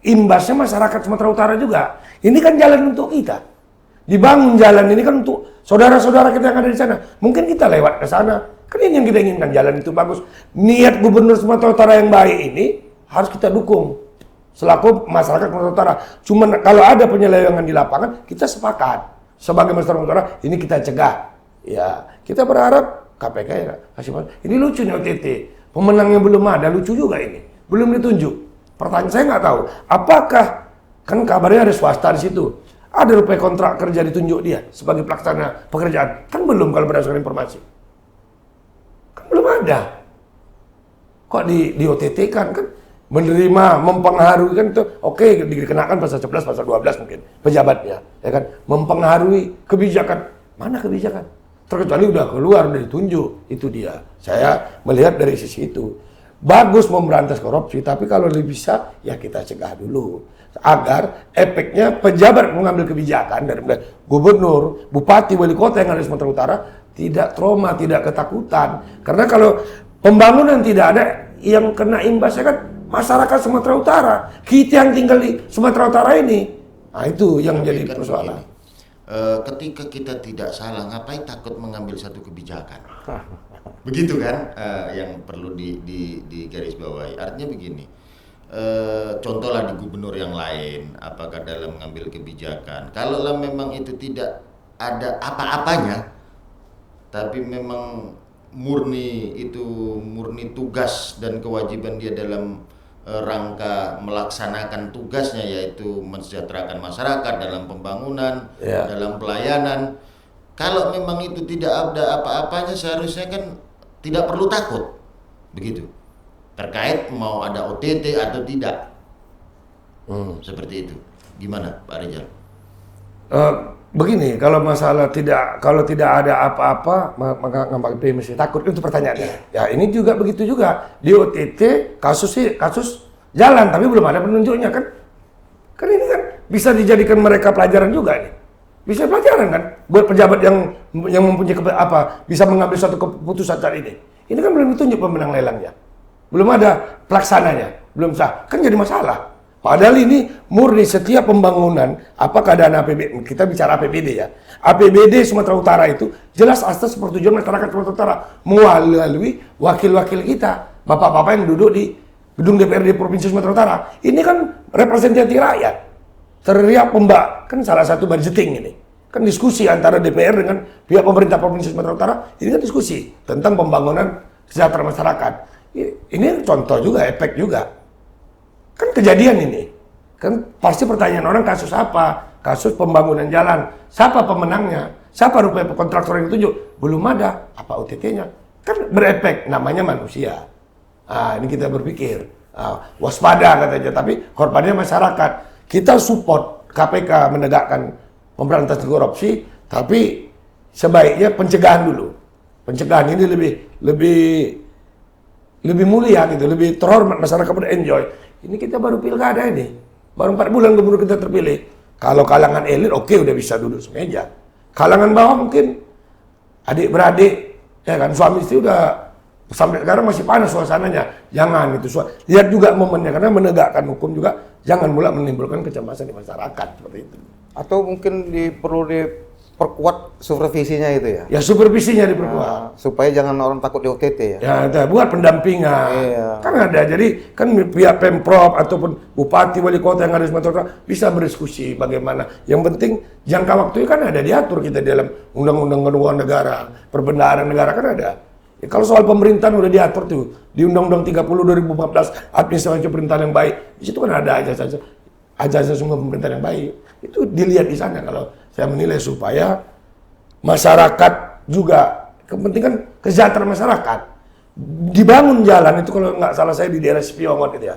Imbasnya masyarakat Sumatera Utara juga. Ini kan jalan untuk kita. Dibangun jalan ini kan untuk saudara-saudara kita yang ada di sana. Mungkin kita lewat ke sana. Kan ini yang kita inginkan, jalan itu bagus. Niat Gubernur Sumatera Utara yang baik ini harus kita dukung selaku masyarakat Sumatera Utara. Cuman kalau ada penyelewengan di lapangan, kita sepakat. Sebagai masyarakat Sumatera Utara, ini kita cegah. Ya, kita berharap KPK ya kasih masukan. Ini lucu nih OTT. Pemenangnya belum ada, lucu juga ini. Belum ditunjuk. Pertanyaan saya nggak tahu, apakah kan kabarnya ada swasta di situ. Ada rupanya kontrak kerja ditunjuk dia sebagai pelaksana pekerjaan. Kan belum kalau berdasarkan informasi. Kan belum ada. Kok di OTT kan menerima, mempengaruhi kan itu oke, dikenakan pasal 11, pasal 12 mungkin pejabatnya, ya kan, mempengaruhi kebijakan. Mana kebijakan? Terkecuali udah keluar, udah ditunjuk, itu dia. Saya melihat dari sisi itu. Bagus memberantas korupsi, tapi kalau lebih bisa, ya kita cegah dulu. Agar efeknya pejabat mengambil kebijakan dari gubernur, bupati, wali kota yang ada di Sumatera Utara tidak trauma, tidak ketakutan. Karena kalau pembangunan tidak ada, yang kena imbasnya kan masyarakat Sumatera Utara. Kita yang tinggal di Sumatera Utara ini. Nah itu yang jadi persoalan. Ketika kita tidak salah, ngapain takut mengambil satu kebijakan? Begitu kan, yang perlu di garis bawahi. Artinya begini, contohlah di gubernur yang lain, apakah dalam mengambil kebijakan, kalaulah memang itu tidak ada apa-apanya, tapi memang murni tugas dan kewajiban dia dalam rangka melaksanakan tugasnya, yaitu mensejahterakan masyarakat dalam pembangunan, dalam pelayanan. Kalau memang itu tidak ada apa-apanya, seharusnya kan tidak perlu takut, begitu. Terkait mau ada OTT atau tidak, seperti itu. Gimana Pak Rijal? Begini, kalau tidak ada apa-apa, maka ngapain mesti takut? Itu pertanyaannya. Ya ini juga begitu juga di OTT kasus jalan, tapi belum ada penunjuknya kan? Kan ini kan bisa dijadikan mereka pelajaran juga nih. Bisa pelajaran kan buat pejabat yang mempunyai bisa mengambil suatu keputusan saat ini. Ini kan belum ditunjuk pemenang lelangnya, belum ada pelaksananya, belum sah. Kan jadi masalah. Padahal ini murni setiap pembangunan, apakah dana APBD, kita bicara APBD ya. APBD Sumatera Utara itu jelas atas persetujuan masyarakat Sumatera Utara melalui wakil-wakil kita, bapak-bapak yang duduk di gedung DPRD Provinsi Sumatera Utara. Ini kan representasi rakyat. Teriak pembak, kan salah satu budgeting ini. Kan diskusi antara DPR dengan pihak pemerintah Provinsi Sumatera Utara, ini kan diskusi tentang pembangunan kesejahteraan masyarakat. Ini contoh juga, efek juga. Kan kejadian ini. Kan pasti pertanyaan orang kasus apa? Kasus pembangunan jalan. Siapa pemenangnya? Siapa rupanya kontraktor yang ditunjuk? Belum ada. Apa OTT-nya? Kan berefek, namanya manusia. Ini kita berpikir. Waspada katanya, tapi korbannya masyarakat. Kita support KPK menegakkan pemberantasan korupsi, tapi sebaiknya pencegahan dulu. Pencegahan ini lebih mulia gitu, lebih terhormat, masyarakat pada enjoy. Ini kita baru pilkada ini, baru 4 bulan gubernur kita terpilih. Kalau kalangan elit oke, udah bisa duduk semeja. Kalangan bawah mungkin adik-beradik, ya kan, suami istri udah sampai sekarang masih panas suasananya. Jangan itu, lihat juga momennya, karena menegakkan hukum juga jangan pula menimbulkan kecemasan di masyarakat seperti itu. Atau mungkin perlu diperkuat supervisinya itu ya? Ya supervisinya diperkuat. Supaya jangan orang takut di OTT ya? Ya, buat pendampingan. Iya. Kan ada, jadi kan pihak Pemprov ataupun Bupati, Wali Kota yang ada di Sumatera Utara bisa berdiskusi bagaimana. Yang penting jangka waktunya kan ada diatur kita di dalam Undang-Undang Keuangan Negara, Perbendaharaan Negara kan ada. Ya, kalau soal pemerintahan udah diatur tuh di Undang-Undang 30 2014 administrasi pemerintahan yang baik. Di situ kan ada aja semua pemerintahan yang baik. Itu dilihat di sana kalau saya menilai supaya masyarakat juga kepentingan kesejahteraan masyarakat. Dibangun jalan itu kalau nggak salah saya di daerah Spiongot itu ya.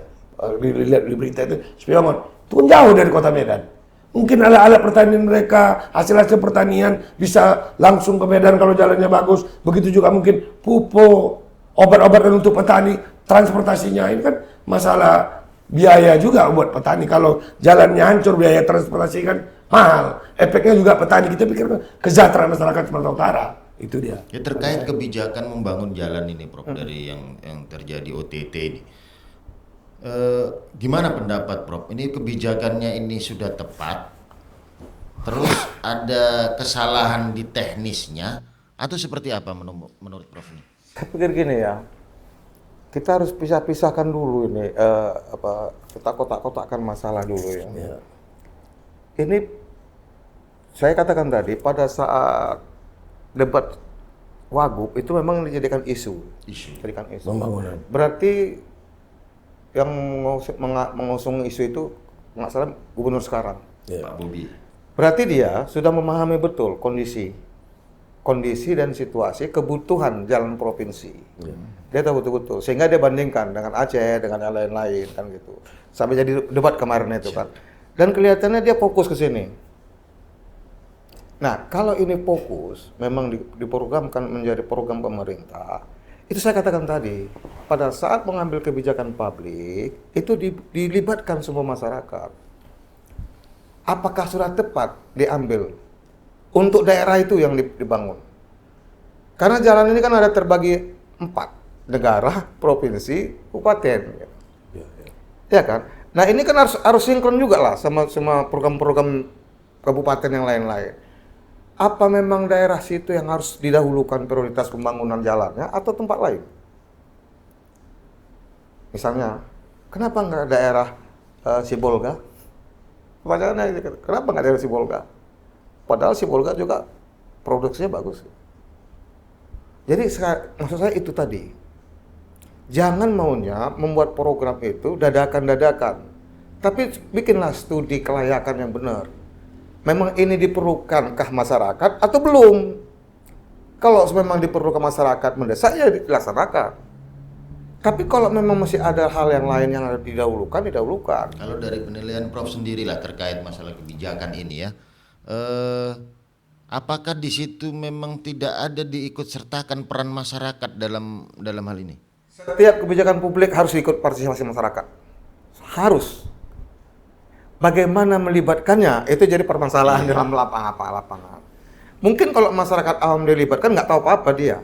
Dilihat di berita itu Spiongot. Itu kan jauh dari kota Medan. Mungkin alat-alat pertanian mereka, hasil-hasil pertanian bisa langsung ke Medan kalau jalannya bagus. Begitu juga mungkin pupuk, obat-obatan untuk petani, transportasinya. Ini kan masalah biaya juga buat petani. Kalau jalannya hancur, biaya transportasi kan mahal. Efeknya juga petani. Kita pikir kesejahteraan masyarakat Sumatera Utara. Itu dia. Ya, terkait kebijakan membangun jalan ini, Prof, dari yang terjadi OTT ini. Gimana pendapat Prof? Ini kebijakannya ini sudah tepat, terus ada kesalahan di teknisnya, atau seperti apa menurut Prof ini? Saya pikir gini ya, kita harus pisah-pisahkan dulu ini, kita kotak-kotakkan masalah dulu ya. Ini saya katakan tadi pada saat debat Wagub itu memang dijadikan isu. Dijadikan isu. Pembangunan. Berarti yang mengusung isu itu nggak salah gubernur sekarang, Pak Bobi. Berarti dia sudah memahami betul kondisi dan situasi kebutuhan jalan provinsi. Dia tahu betul-betul, sehingga dia bandingkan dengan Aceh, dengan yang lain-lain kan gitu. Sampai jadi debat kemarin itu kan. Dan kelihatannya dia fokus ke sini. Nah, kalau ini fokus memang diprogramkan menjadi program pemerintah. Itu saya katakan tadi, pada saat mengambil kebijakan publik, itu dilibatkan semua masyarakat. Apakah sudah tepat diambil untuk daerah itu yang dibangun? Karena jalan ini kan ada terbagi 4, negara, provinsi, kabupaten. Ya kan? Nah ini kan harus sinkron juga lah sama program-program kabupaten yang lain-lain. Apa memang daerah situ yang harus didahulukan prioritas pembangunan jalannya atau tempat lain? Misalnya, kenapa nggak daerah Sibolga? Pertanyaannya, kenapa nggak daerah Sibolga? Padahal Sibolga juga produksinya bagus. Jadi maksud saya itu tadi, jangan maunya membuat program itu dadakan-dadakan, tapi bikinlah studi kelayakan yang benar. Memang ini diperlukankah masyarakat atau belum? Kalau memang diperlukan masyarakat mendesak, ya dilaksanakan. Tapi kalau memang masih ada hal yang lain yang harus didahulukan. Kalau dari penilaian Prof sendirilah terkait masalah kebijakan ini ya, apakah di situ memang tidak ada diikut sertakan peran masyarakat dalam hal ini? Setiap kebijakan publik harus ikut partisipasi masyarakat. Harus. Bagaimana melibatkannya itu jadi permasalahan dalam lapangan. Mungkin kalau masyarakat awam dilibatkan nggak tahu apa-apa dia.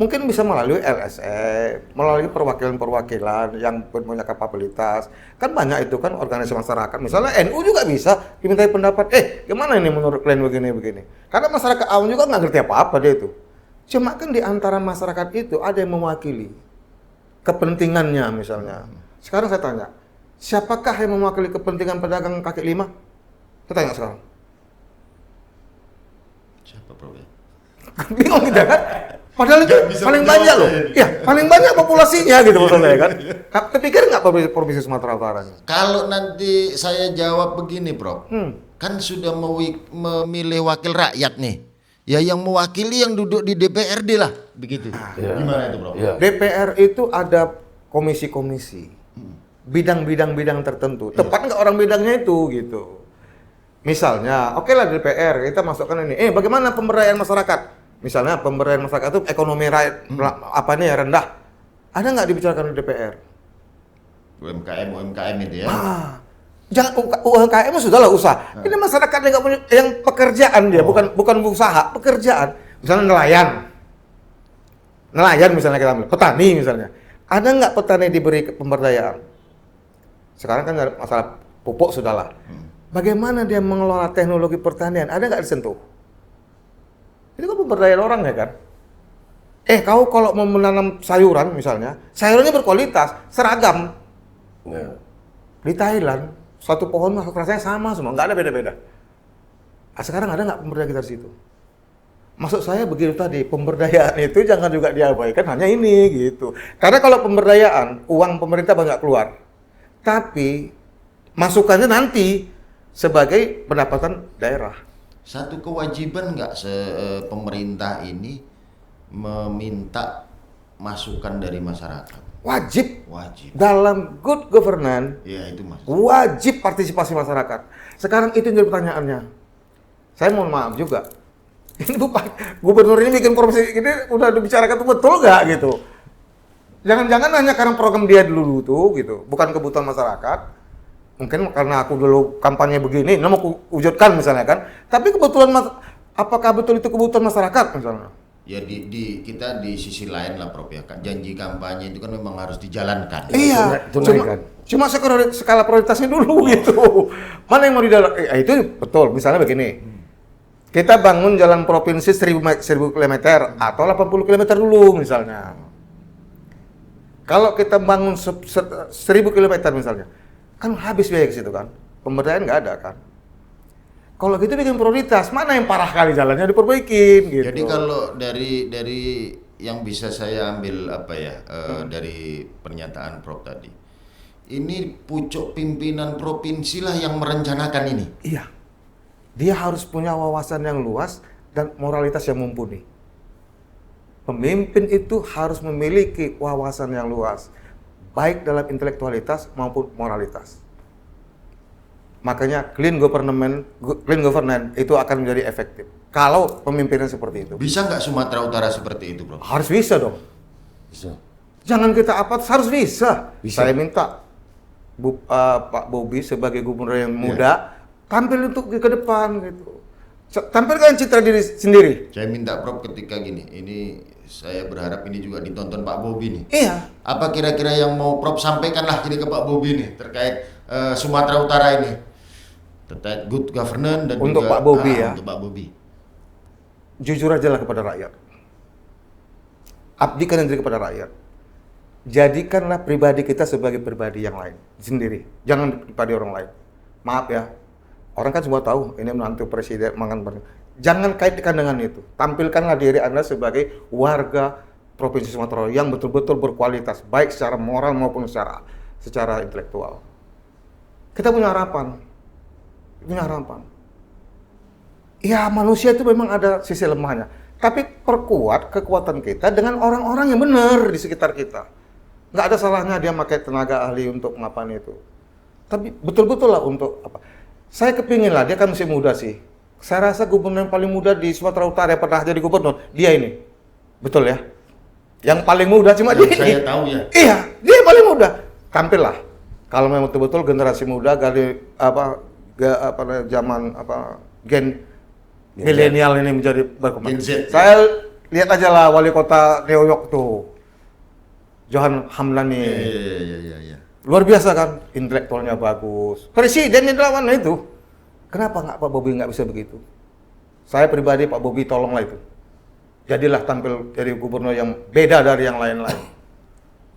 Mungkin bisa melalui LSM, melalui perwakilan yang punya kapabilitas. Kan banyak itu kan organisasi masyarakat. Misalnya NU juga bisa dimintai pendapat. Gimana ini menurut kalian begini? Karena masyarakat awam juga nggak ngerti apa-apa dia itu. Cuma kan di antara masyarakat itu ada yang mewakili kepentingannya misalnya. Sekarang saya tanya, siapakah yang mewakili kepentingan pedagang kaki lima? Saya tanya sekarang. Pak Prof. Bingung kita kan? Padahal itu Nggak bisa paling menjawab banyak loh. saya ini. Ya, paling banyak populasinya gitu maksud saya kan. Terpikir nggak Provinsi Sumatera Utara? Kalau nanti saya jawab begini, Prof. Kan sudah memilih wakil rakyat nih. Ya yang mewakili yang duduk di DPRD lah, begitu. Gimana itu, Prof? Iya. DPR itu ada komisi-komisi, bidang-bidang tertentu. Tepat nggak orang bidangnya itu gitu. Misalnya, oke lah DPR kita masukkan ini. Bagaimana pemberdayaan masyarakat? Misalnya pemberdayaan masyarakat itu ekonomi rakyat apa nih ya rendah. Ada nggak dibicarakan di DPR? UMKM itu ya. Jangan UMKM sudahlah usaha. Ini masyarakat yang nggak punya yang pekerjaan dia, bukan usaha, pekerjaan. Misalnya nelayan misalnya kita ambil, petani misalnya. Ada nggak petani diberi pemberdayaan? Sekarang kan ada masalah pupuk sudahlah. Bagaimana dia mengelola teknologi pertanian? Ada nggak disentuh? Itu kan pemberdayaan orang ya kan? Kau kalau mau menanam sayuran misalnya, sayurannya berkualitas, seragam. Ya. Di Thailand, satu pohon rasanya sama semua, nggak ada beda-beda. Sekarang ada nggak pemberdayaan kita di situ? Maksud saya begitu tadi, pemberdayaan itu jangan juga diabaikan hanya ini gitu. Karena kalau pemberdayaan, uang pemerintah banyak keluar. Tapi masukannya nanti sebagai pendapatan daerah. Satu kewajiban nggak pemerintah ini meminta masukan dari masyarakat? Wajib. Dalam good governance, ya itu mas. wajib partisipasi masyarakat. Sekarang itu yang jadi pertanyaannya. Saya mohon maaf juga. Ini Pak Gubernur ini bikin korupsi ini udah dibicarakan tuh betul nggak gitu? Jangan-jangan hanya karena program dia dulu tuh gitu, bukan kebutuhan masyarakat. Mungkin karena aku dulu kampanye begini, mau aku wujudkan misalnya kan. Tapi kebetulan apakah betul itu kebutuhan masyarakat misalnya? Ya kita di sisi lain lah Prof ya, janji kampanye itu kan memang harus dijalankan. Iya, tunaikan. cuma skala prioritasnya dulu gitu. Mana yang mau didalam? Itu betul. Misalnya begini, kita bangun jalan provinsi 1000 km atau 80 km dulu misalnya. Kalau kita bangun 1000 km misalnya, kan habis biaya ke situ kan, pemberdayaan nggak ada kan. Kalau gitu bikin prioritas, mana yang parah kali jalannya diperbaikin gitu. Jadi kalau dari yang bisa saya ambil dari pernyataan Prof tadi, ini pucuk pimpinan provinsi lah yang merencanakan ini. Iya, dia harus punya wawasan yang luas dan moralitas yang mumpuni. Pemimpin itu harus memiliki wawasan yang luas, baik dalam intelektualitas maupun moralitas. Makanya clean governance itu akan menjadi efektif. Kalau pemimpinnya seperti itu. Bisa nggak Sumatera Utara seperti itu, Bro? Harus bisa dong. Bisa. Jangan kita harus bisa. Bisa. Saya minta Pak Bobi sebagai gubernur yang muda tampil untuk ke depan gitu. Tampilkan citra diri sendiri. Saya minta Prof ketika gini, ini saya berharap ini juga ditonton Pak Bobi nih. Iya. Apa kira-kira yang mau Prof sampaikanlah ini ke Pak Bobi nih terkait Sumatera Utara ini? Terkait good governance dan Untuk juga Pak Bobi ya. Untuk Pak Bobi. Jujur aja lah kepada rakyat. Abdikan diri kepada rakyat. Jadikanlah pribadi kita sebagai pribadi yang lain sendiri. Jangan pribadi orang lain. Maaf ya. Orang kan semua tahu ini menantu presiden, jangan kaitkan dengan itu. Tampilkanlah diri Anda sebagai warga Provinsi Sumatera yang betul-betul berkualitas, baik secara moral maupun secara intelektual. Kita punya harapan. Ya manusia itu memang ada sisi lemahnya. Tapi perkuat kekuatan kita dengan orang-orang yang benar di sekitar kita. Nggak ada salahnya dia pakai tenaga ahli untuk ngapain itu. Tapi betul-betul lah untuk apa? Saya kepingin lah, dia kan masih muda sih. Saya rasa gubernur yang paling muda di Sumatera Utara yang pernah jadi gubernur, dia ini. Betul ya? Yang paling muda cuma dia ini. Saya tahu ya. Iya, dia yang paling muda. Tampillah. Kalau memang betul-betul generasi muda dari gen milenial ini menjadi berkembang. Gen Z, Saya lihat aja lah wali kota New York tuh. Johan Hamdani. Iya. Luar biasa kan, intelektualnya bagus. Presiden yang lawan itu. Kenapa Pak Bobi nggak bisa begitu? Saya pribadi Pak Bobi tolonglah itu. Jadilah tampil jadi gubernur yang beda dari yang lain-lain.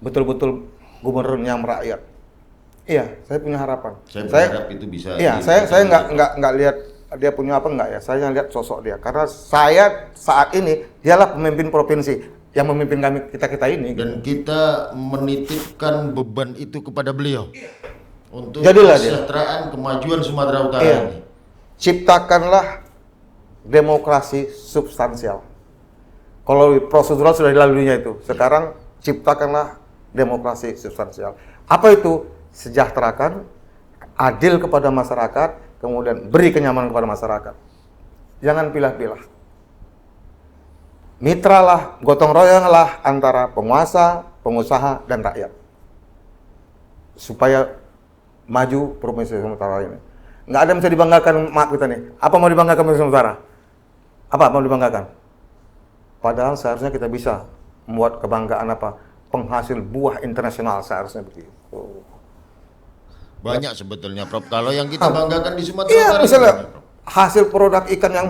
Betul-betul gubernur yang merakyat. Iya, saya punya harapan. Saya berharap itu bisa. Iya, saya nggak lihat dia punya apa enggak ya, saya lihat sosok dia. Karena saya saat ini dialah pemimpin provinsi yang memimpin kita ini. Dan kita menitipkan beban itu kepada beliau untuk Jadilah dia. kesejahteraan kemajuan Sumatera Utara Iya. ini. Ciptakanlah demokrasi substansial. Kalau prosedural sudah dilaluinya itu. Sekarang ciptakanlah demokrasi substansial. Apa itu? Sejahterakan, adil kepada masyarakat, kemudian beri kenyamanan kepada masyarakat. Jangan pilah-pilah. Mitralah, gotong royonglah antara penguasa, pengusaha, dan rakyat. Supaya maju Provinsi Sumatera ini. Nggak ada yang bisa dibanggakan mak kita nih. Apa mau dibanggakan Provinsi Sumatera? Apa mau dibanggakan? Padahal seharusnya kita bisa membuat kebanggaan apa? Penghasil buah internasional seharusnya begitu. Banyak sebetulnya, Prof. Kalau yang kita banggakan di Sumatera Iya, Utara misalnya gimana, Prof? hasil produk ikan yang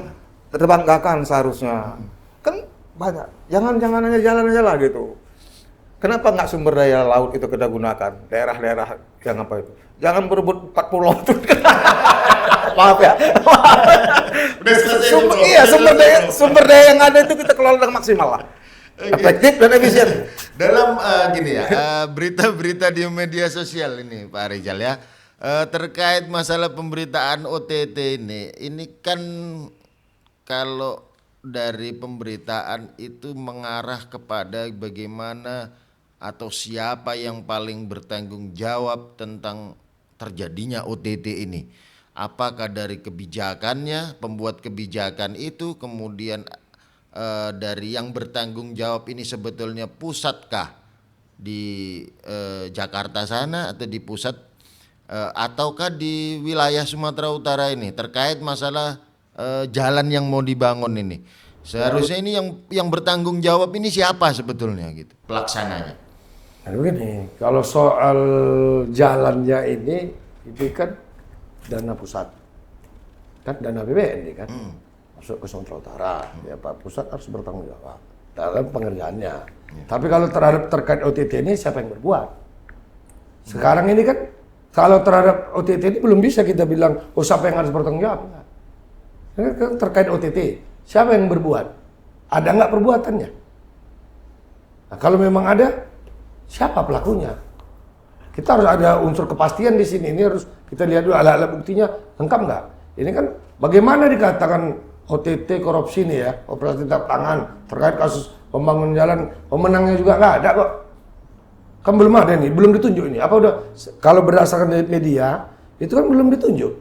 terbanggakan seharusnya. Kan banyak. Jangan hanya jalan aja lah gitu. Kenapa nggak sumber daya laut itu kita gunakan? Daerah-daerah yang apa itu? Jangan berebut 4 pulau itu. Maaf ya. Udah selesai, Sumber, Prof. iya, Udah sumber daya yang ada itu kita kelola dengan maksimal lah. Efektif dan efisien. Dalam gini ya, berita-berita di media sosial ini Pak Rizal ya, terkait masalah pemberitaan OTT ini kan kalau dari pemberitaan itu mengarah kepada bagaimana atau siapa yang paling bertanggung jawab tentang terjadinya OTT ini. Apakah dari kebijakannya, pembuat kebijakan itu, kemudian dari yang bertanggung jawab ini sebetulnya pusatkah di Jakarta sana atau di pusat ataukah di wilayah Sumatera Utara ini terkait masalah jalan yang mau dibangun ini. Seharusnya ini yang bertanggung jawab ini siapa sebetulnya gitu pelaksananya. Nah, begini, kalau soal jalannya ini kan dana pusat, kan dana APBN ini kan. Masuk ke Sumatera Utara, ya Pak Pusat harus bertanggung jawab dalam pengerjaannya. Tapi kalau terkait OTT ini siapa yang berbuat? Sekarang ini kan kalau terhadap OTT ini belum bisa kita bilang, oh siapa yang harus bertanggung jawab? Enggak. Ini kan terkait OTT, siapa yang berbuat? Ada nggak perbuatannya? Nah, kalau memang ada, siapa pelakunya? Kita harus ada unsur kepastian di sini. Ini harus kita lihat dulu alat-alat buktinya lengkap nggak? Ini kan bagaimana dikatakan OTT korupsi nih ya, operasi tangkap tangan terkait kasus pembangunan jalan, pemenangnya juga nggak ada kok. Kan belum ada nih, belum ditunjuk ini. Apa udah, kalau berdasarkan dari media, itu kan belum ditunjuk.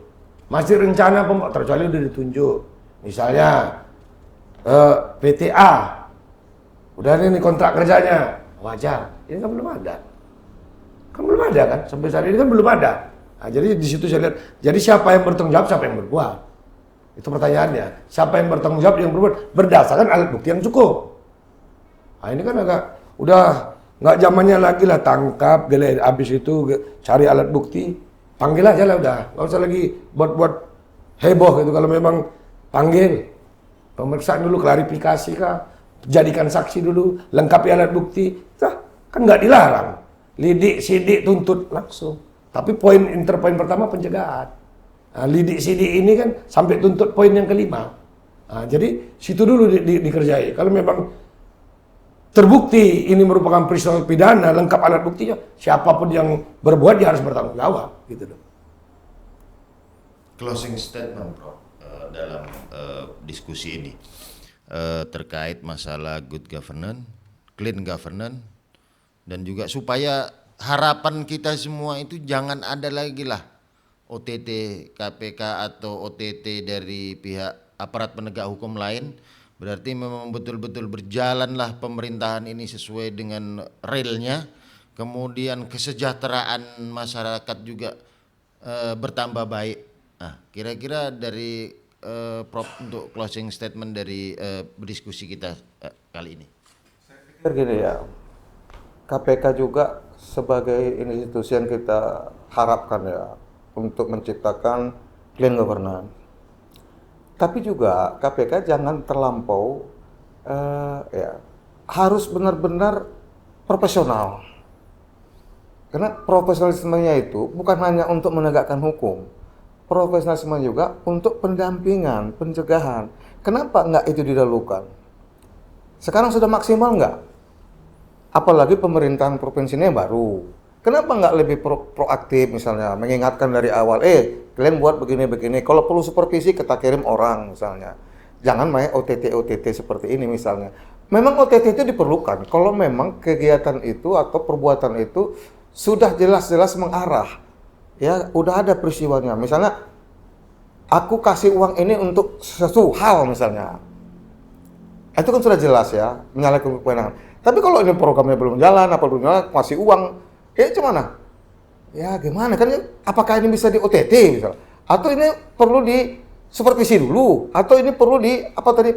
Masih rencana terkecuali udah ditunjuk. Misalnya PTA, udah ini kontrak kerjanya, wajar. Ini kan belum ada. Kan belum ada kan, sampai saat ini kan belum ada. Nah, jadi di situ saya lihat, jadi siapa yang bertanggung jawab, siapa yang berbuat? Itu pertanyaannya. Siapa yang bertanggung jawab, yang berbuat berdasarkan alat bukti yang cukup. Nah, ini kan agak udah nggak zamannya lagi lah tangkap, gele habis itu cari alat bukti, panggil aja lah udah. Nggak usah lagi buat heboh gitu. Kalau memang panggil, pemeriksaan dulu, klarifikasi kah, jadikan saksi dulu, lengkapi alat bukti, kan nggak dilarang. Lidik, sidik, tuntut langsung. Tapi poin pertama pencegahan. Nah, lidik sidik ini kan sampai tuntut poin yang kelima. Nah, jadi situ dulu dikerjai. Kalau memang terbukti ini merupakan peristiwa pidana, lengkap alat buktinya, siapapun yang berbuat dia harus bertanggung jawab, gitu loh. Closing statement, Prof, dalam diskusi ini terkait masalah good governance, clean governance, dan juga supaya harapan kita semua itu jangan ada lagi lah OTT KPK atau OTT dari pihak aparat penegak hukum lain. Berarti memang betul-betul berjalanlah pemerintahan ini sesuai dengan realnya. Kemudian kesejahteraan masyarakat juga bertambah baik. Nah, kira-kira dari Prof untuk closing statement dari diskusi kita kali ini. Saya pikir gini ya, KPK juga sebagai institusi yang kita harapkan ya untuk menciptakan clean governance. Tapi juga KPK jangan terlampau harus benar-benar profesional. Karena profesionalismenya itu bukan hanya untuk menegakkan hukum, profesionalisme juga untuk pendampingan, pencegahan. Kenapa nggak itu didahulukan? Sekarang sudah maksimal nggak? Apalagi pemerintahan provinsi ini yang baru. Kenapa nggak lebih proaktif misalnya, mengingatkan dari awal, kalian buat begini-begini, kalau perlu supervisi kita kirim orang misalnya. Jangan main OTT seperti ini misalnya. Memang OTT itu diperlukan kalau memang kegiatan itu atau perbuatan itu sudah jelas-jelas mengarah. Ya, udah ada peristiwanya. Misalnya, aku kasih uang ini untuk sesuatu hal misalnya. Itu kan sudah jelas ya, menyalahkan kewenangan. Tapi kalau ini programnya belum jalan, masih uang, ya gimana? Ya gimana kan? Apakah ini bisa di OTT misalnya? Atau ini perlu di supervisi dulu? Atau ini perlu di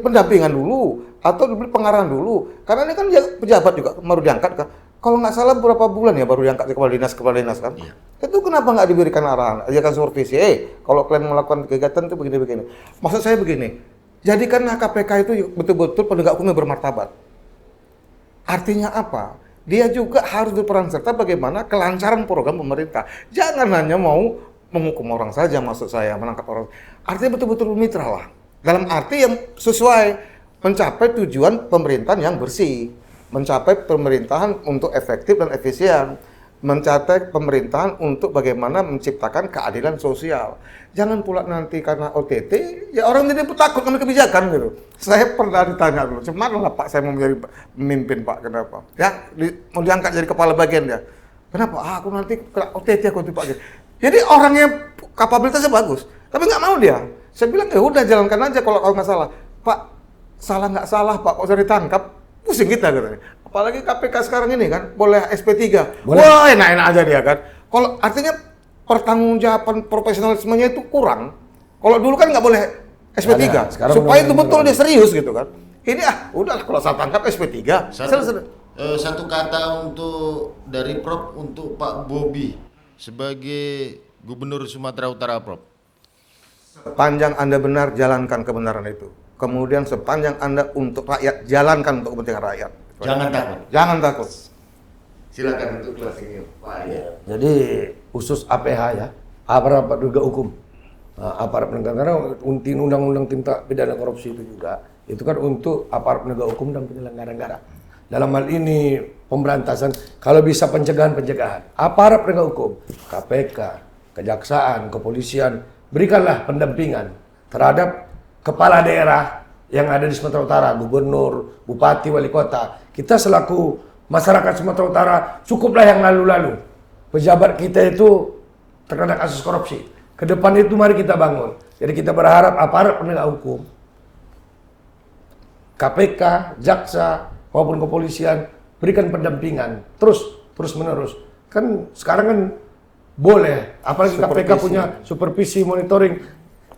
pendampingan dulu? Atau diberi pengarahan dulu? Karena ini kan pejabat juga baru diangkat kan? Kalau nggak salah berapa bulan ya baru diangkat kepala dinas kan? Iya. Itu kenapa nggak diberikan arahan? Ajakan supervisi. Kalau kalian melakukan kegiatan itu begini-begini. Maksud saya begini. Jadikanlah KPK itu betul-betul penegak hukum yang bermartabat. Artinya apa? Dia juga harus berperan serta bagaimana kelancaran program pemerintah. Jangan hanya mau menghukum orang saja, maksud saya menangkap orang. Artinya betul-betul mitra lah. Dalam arti yang sesuai mencapai tujuan pemerintahan yang bersih, mencapai pemerintahan untuk efektif dan efisien, mencapai pemerintahan untuk bagaimana menciptakan keadilan sosial. Jangan pula nanti karena OTT, ya orang jadi takut dengan kebijakan gitu. Saya pernah ditanya dulu, cuman lah Pak, saya mau menjadi pemimpin Pak, kenapa? Ya, mau diangkat jadi kepala bagian ya. Kenapa? Aku nanti kena OTT aku tuh Pak. Jadi orangnya kapabilitasnya bagus, tapi nggak mau dia. Saya bilang ya udah jalankan aja kalau nggak salah. Pak, salah nggak salah Pak, kok sudah ditangkap, pusing kita katanya. Apalagi KPK sekarang ini kan, boleh SP3. Boleh. Wah enak-enak aja dia kan. Kalau artinya pertanggungjawaban profesionalismenya itu kurang. Kalau dulu kan nggak boleh SP3. Supaya itu betul dia serius gitu kan. Ini udah kalau saya tangkap SP3. Satu kata untuk dari Prof untuk Pak Bobi sebagai Gubernur Sumatera Utara, Prof. Sepanjang Anda benar, jalankan kebenaran itu. Kemudian sepanjang Anda untuk rakyat, jalankan untuk kepentingan rakyat. Jangan takut. Jangan takut. Silakan untuk closing Pak. Jadi khusus APH ya, aparat penegak hukum. Aparat penegak karena undang-undang tindak pidana korupsi itu juga itu kan untuk aparat penegak hukum dan penyelenggara negara. Dalam hal ini pemberantasan, kalau bisa pencegahan. Aparat penegak hukum, KPK, kejaksaan, kepolisian, berikanlah pendampingan terhadap kepala daerah yang ada di Sumatera Utara, gubernur, bupati, wali kota. Kita selaku masyarakat Sumatera Utara, cukuplah yang lalu-lalu. Pejabat kita itu terkena kasus korupsi. Ke depan itu mari kita bangun. Jadi kita berharap aparat penegak hukum, KPK, jaksa, maupun kepolisian berikan pendampingan terus menerus. Kan sekarang kan boleh, apalagi KPK punya supervisi monitoring.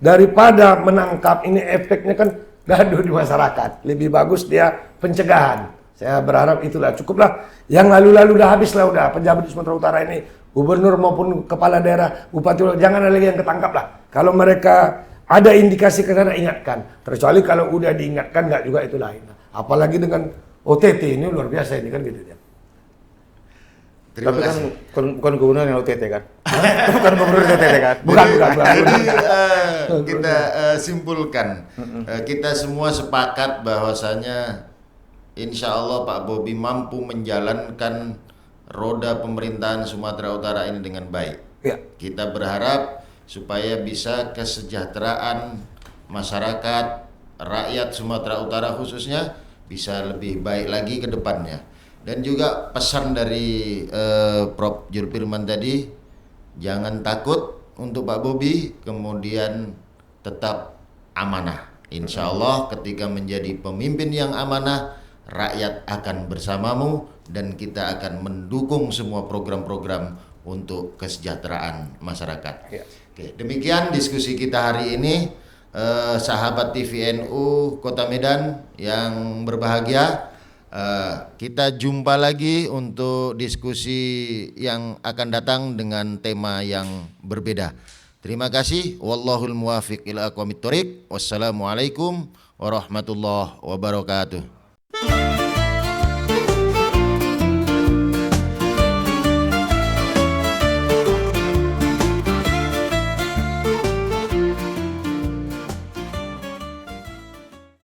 Daripada menangkap, ini efeknya kan gaduh di masyarakat. Lebih bagus dia pencegahan. Saya berharap itulah, cukuplah. Yang lalu-lalu udah habis lah, udah pejabat di Sumatera Utara ini, gubernur maupun kepala daerah, bupati, jangan ada lagi yang ketangkap lah. Kalau mereka ada indikasi ke sana, ingatkan. Terkecuali kalau udah diingatkan, nggak juga itu lain. Apalagi dengan OTT ini luar biasa ini kan gitu ya. Tapi kan bukan gubernur yang OTT kan? Bukan gubernur OTT kan? Bukan. Jadi kita simpulkan, kita semua sepakat bahwasanya insya Allah Pak Bobi mampu menjalankan roda pemerintahan Sumatera Utara ini dengan baik. Ya. Kita berharap supaya bisa kesejahteraan masyarakat, rakyat Sumatera Utara khususnya bisa lebih baik lagi ke depannya. Dan juga pesan dari Prof. Julfirman tadi, jangan takut untuk Pak Bobi, kemudian tetap amanah. Insya Allah ketika menjadi pemimpin yang amanah, rakyat akan bersamamu dan kita akan mendukung semua program-program untuk kesejahteraan masyarakat. Ya. Oke, demikian diskusi kita hari ini, sahabat TVNU Kota Medan yang berbahagia. Kita jumpa lagi untuk diskusi yang akan datang dengan tema yang berbeda. Terima kasih. Wallahul muwafiq ila aqwamit thoriq. Wassalamualaikum warahmatullahi wabarakatuh.